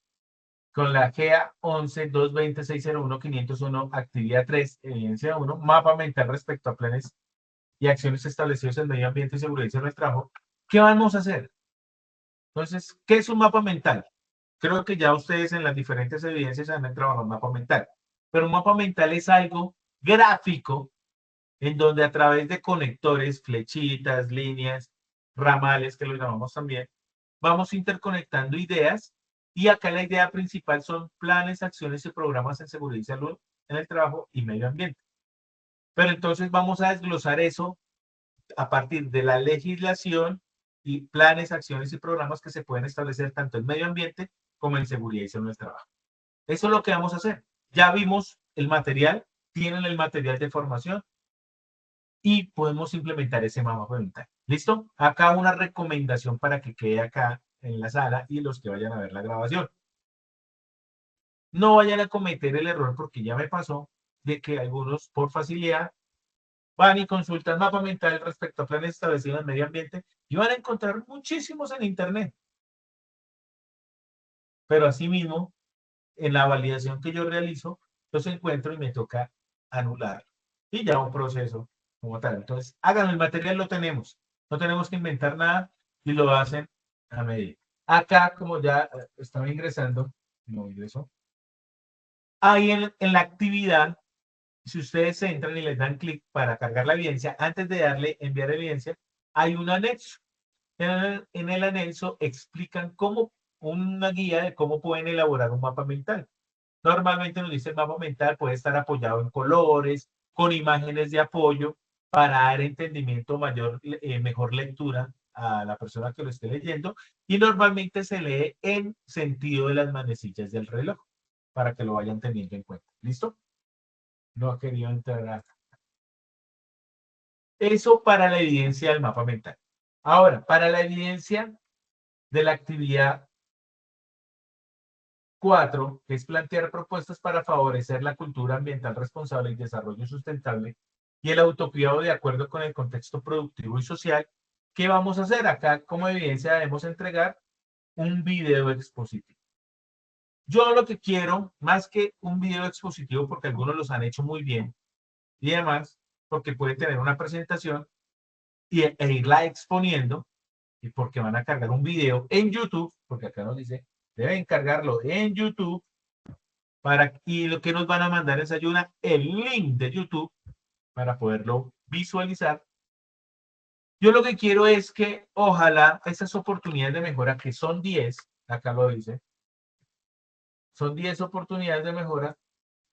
con la GEA 11-220-601-501, actividad 3, evidencia 1, mapa mental respecto a planes y acciones establecidos en medio ambiente y seguridad y salud del trabajo. ¿Qué vamos a hacer? Entonces, ¿qué es un mapa mental? Creo que ya ustedes en las diferentes evidencias han trabajado un mapa mental, pero un mapa mental es algo gráfico en donde a través de conectores, flechitas, líneas, ramales, que lo llamamos también, vamos interconectando ideas y acá la idea principal son planes, acciones y programas en seguridad y salud en el trabajo y medio ambiente. Pero entonces vamos a desglosar eso a partir de la legislación y planes, acciones y programas que se pueden establecer tanto en medio ambiente como en seguridad y salud del trabajo. Eso es lo que vamos a hacer. Ya vimos el material, tienen el material de formación y podemos implementar ese mapa mental. ¿Listo? Acá una recomendación para que quede acá en la sala y los que vayan a ver la grabación. No vayan a cometer el error, porque ya me pasó, de que algunos por facilidad van y consultan mapa mental respecto a planes establecidos en el medio ambiente y van a encontrar muchísimos en internet. Pero asimismo, en la validación que yo realizo, los encuentro y me toca anular. Y ya un proceso como tal. Entonces, háganlo, el material lo tenemos. No tenemos que inventar nada y lo hacen a medida. Acá, como ya estaba ingresando, no ingresó. Ahí en la actividad, si ustedes entran y les dan clic para cargar la evidencia, antes de darle enviar evidencia, hay un anexo. En el anexo explican cómo, una guía de cómo pueden elaborar un mapa mental. Normalmente nos dice el mapa mental puede estar apoyado en colores, con imágenes de apoyo, para dar entendimiento mayor, mejor lectura a la persona que lo esté leyendo, y normalmente se lee en sentido de las manecillas del reloj, para que lo vayan teniendo en cuenta. ¿Listo? No ha querido entrar. Eso para la evidencia del mapa mental. Ahora, para la evidencia de la actividad 4, que es plantear propuestas para favorecer la cultura ambiental responsable y desarrollo sustentable y el autocuidado de acuerdo con el contexto productivo y social, ¿qué vamos a hacer? Acá, como evidencia, debemos entregar un video expositivo. Yo lo que quiero, más que un video expositivo, porque algunos los han hecho muy bien, y además, porque pueden tener una presentación e irla exponiendo, y porque van a cargar un video en YouTube, porque acá nos dice, deben cargarlo en YouTube, y lo que nos van a mandar es ayuda, el link de YouTube, para poderlo visualizar. Yo lo que quiero es que ojalá esas oportunidades de mejora, que son 10, acá lo dice, son 10 oportunidades de mejora,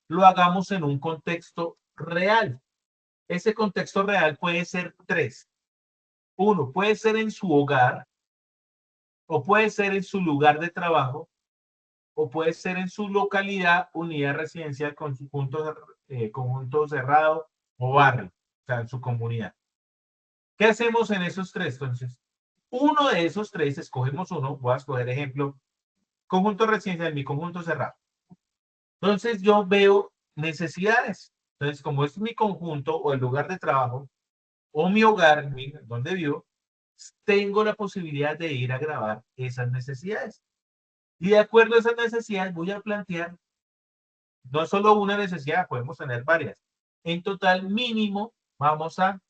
lo hagamos en un contexto real. Ese contexto real puede ser 3. Uno, puede ser en su hogar, o puede ser en su lugar de trabajo, o puede ser en su localidad, unidad residencial, conjunto cerrado o barrio, o sea, en su comunidad. ¿Qué hacemos en esos 3? Entonces, uno de esos 3, escogemos uno, voy a escoger ejemplo, conjunto residencial, mi conjunto cerrado. Entonces, yo veo necesidades. Entonces, como es mi conjunto o el lugar de trabajo, o mi hogar, donde vivo, tengo la posibilidad de ir a grabar esas necesidades. Y de acuerdo a esas necesidades voy a plantear no solo una necesidad, podemos tener varias. En total mínimo vamos a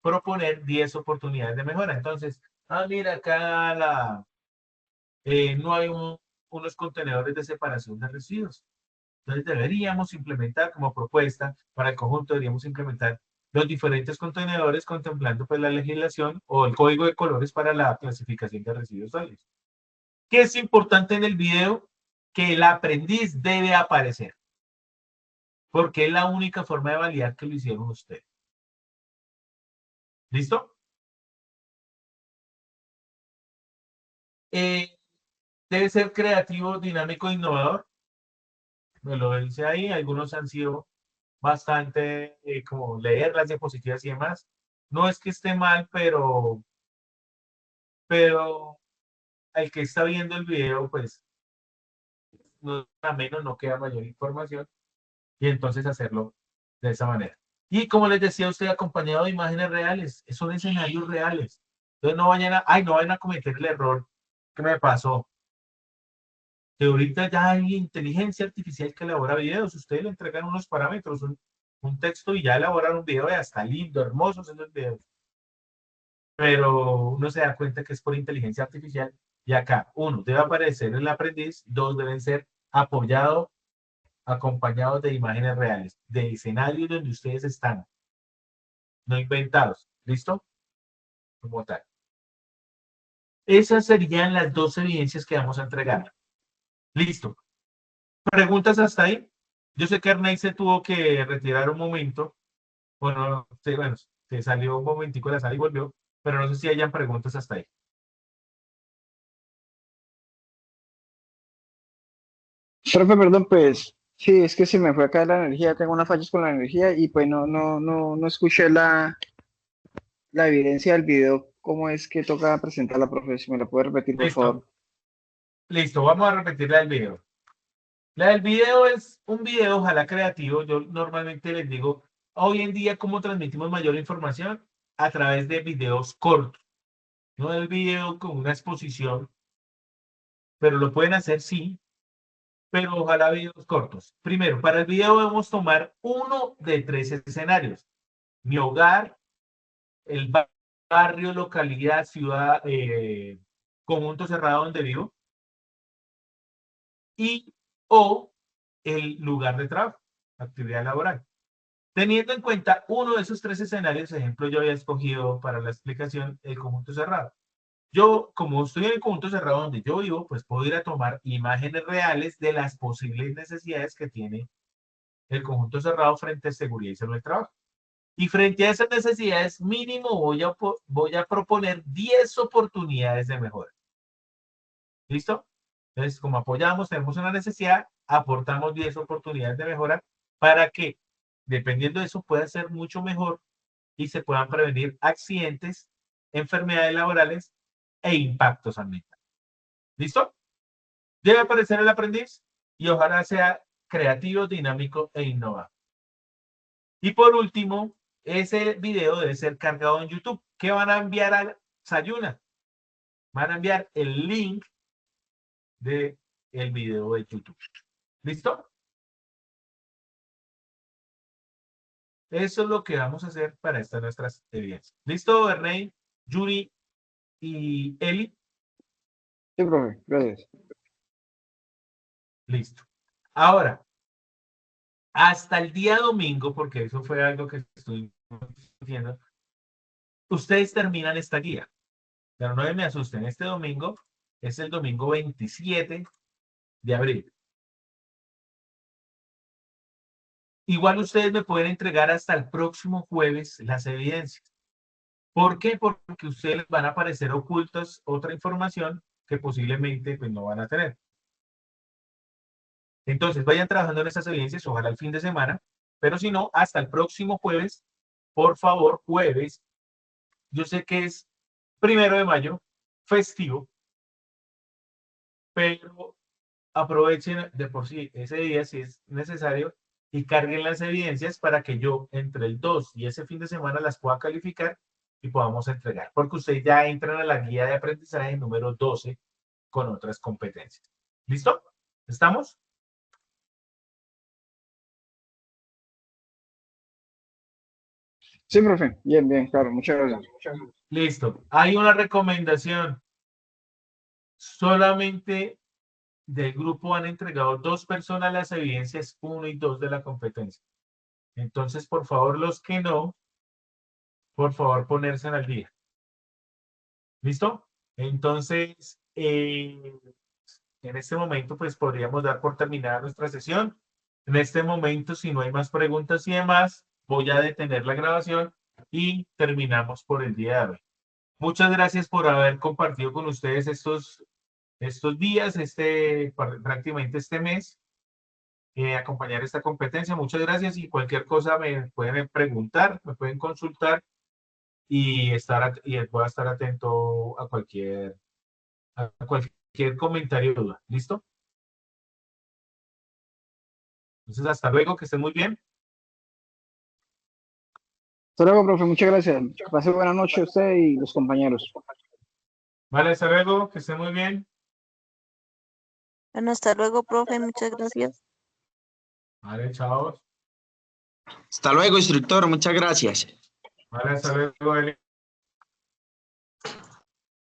proponer 10 oportunidades de mejora. Entonces, mira, acá no hay unos contenedores de separación de residuos. Entonces deberíamos implementar como propuesta para el conjunto, deberíamos implementar los diferentes contenedores contemplando pues la legislación o el código de colores para la clasificación de residuos sólidos. ¿Qué es importante en el video? Que el aprendiz debe aparecer, porque es la única forma de validar que lo hicieron ustedes. ¿Listo? Debe ser creativo, dinámico e innovador. Me lo dice ahí. Algunos han sido bastante como leer las diapositivas y demás. No es que esté mal, pero el que está viendo el video, pues, no a menos, no queda mayor información, y entonces hacerlo de esa manera. Y como les decía usted, acompañado de imágenes reales, son escenarios reales. Entonces no vayan no vayan a cometer el error que me pasó. Que ahorita ya hay inteligencia artificial que elabora videos. Ustedes le entregan unos parámetros, un texto, y ya elaboran un video, y hasta lindo, hermosos esos videos. Pero uno se da cuenta que es por inteligencia artificial. Y acá, 1, debe aparecer el aprendiz. 2, deben ser apoyados, acompañados de imágenes reales, de escenarios donde ustedes están, no inventados. ¿Listo? Como tal. Esas serían las 2 evidencias que vamos a entregar. Listo. ¿Preguntas hasta ahí? Yo sé que Arnay se tuvo que retirar un momento. Bueno, se salió un momentico de la sala y volvió, pero no sé si hayan preguntas hasta ahí. Profe, perdón, pues sí, es que se me fue acá la energía, tengo unas fallas con la energía y pues no escuché la evidencia del video cómo es que toca presentarla, profe. Si me la puede repetir, por favor. Listo. Listo, vamos a repetir la del video. La del video es un video, ojalá creativo. Yo normalmente les digo, hoy en día, ¿cómo transmitimos mayor información? A través de videos cortos. No el video con una exposición, pero lo pueden hacer sí, pero ojalá videos cortos. Primero, para el video debemos tomar uno de 3 escenarios. Mi hogar, el barrio, localidad, ciudad, conjunto cerrado donde vivo, y o el lugar de trabajo, actividad laboral. Teniendo en cuenta uno de esos 3 escenarios, ejemplo, yo había escogido para la explicación el conjunto cerrado. Yo, como estoy en el conjunto cerrado donde yo vivo, pues puedo ir a tomar imágenes reales de las posibles necesidades que tiene el conjunto cerrado frente a seguridad y salud del trabajo. Y frente a esas necesidades, mínimo voy a proponer 10 oportunidades de mejora. ¿Listo? Entonces, como apoyamos, tenemos una necesidad, aportamos 10 oportunidades de mejora para que, dependiendo de eso, pueda ser mucho mejor y se puedan prevenir accidentes, enfermedades laborales e impactos ambientales. ¿Listo? Debe aparecer el aprendiz y ojalá sea creativo, dinámico e innovador. Y por último, ese video debe ser cargado en YouTube. ¿Qué van a enviar a Sayuna? Van a enviar el link del video de YouTube. ¿Listo? Eso es lo que vamos a hacer para estas nuestras evidencias. ¿Listo, Ernei, Yuri y Eli? Sí, profe. Gracias. Listo. Ahora, hasta el día domingo, porque eso fue algo que estoy diciendo, ustedes terminan esta guía. Pero no me asusten, este domingo es el domingo 27 de abril. Igual ustedes me pueden entregar hasta el próximo jueves las evidencias. ¿Por qué? Porque ustedes les van a aparecer ocultas otra información que posiblemente pues, no van a tener. Entonces, vayan trabajando en estas evidencias, ojalá el fin de semana, pero si no, hasta el próximo jueves, por favor, jueves. Yo sé que es 1 de mayo, festivo, pero aprovechen de por sí ese día si es necesario y carguen las evidencias para que yo entre el 2 y ese fin de semana las pueda calificar y podamos entregar, porque ustedes ya entran a la guía de aprendizaje número 12 con otras competencias. ¿Listo? ¿Estamos? Sí, profe. Bien, bien, claro. Muchas gracias. Listo. Hay una recomendación. Solamente del grupo han entregado 2 personas las evidencias 1 y 2 de la competencia. Entonces, por favor, los que no, por favor, ponerse al día. ¿Listo? Entonces, en este momento, pues podríamos dar por terminada nuestra sesión. En este momento, si no hay más preguntas y demás, voy a detener la grabación y terminamos por el día de hoy. Muchas gracias por haber compartido con ustedes estos días, prácticamente este mes, acompañar esta competencia. Muchas gracias y cualquier cosa me pueden preguntar, me pueden consultar y voy a estar atento a cualquier comentario o duda. ¿Listo? Entonces, hasta luego, que estén muy bien. Hasta luego, profe. Muchas gracias. Pase buena noche a usted y los compañeros. Vale, hasta luego, que estén muy bien. Bueno, hasta luego, profe. Muchas gracias. Vale, chao. Hasta luego, instructor. Muchas gracias. Vale, hasta luego, Eli.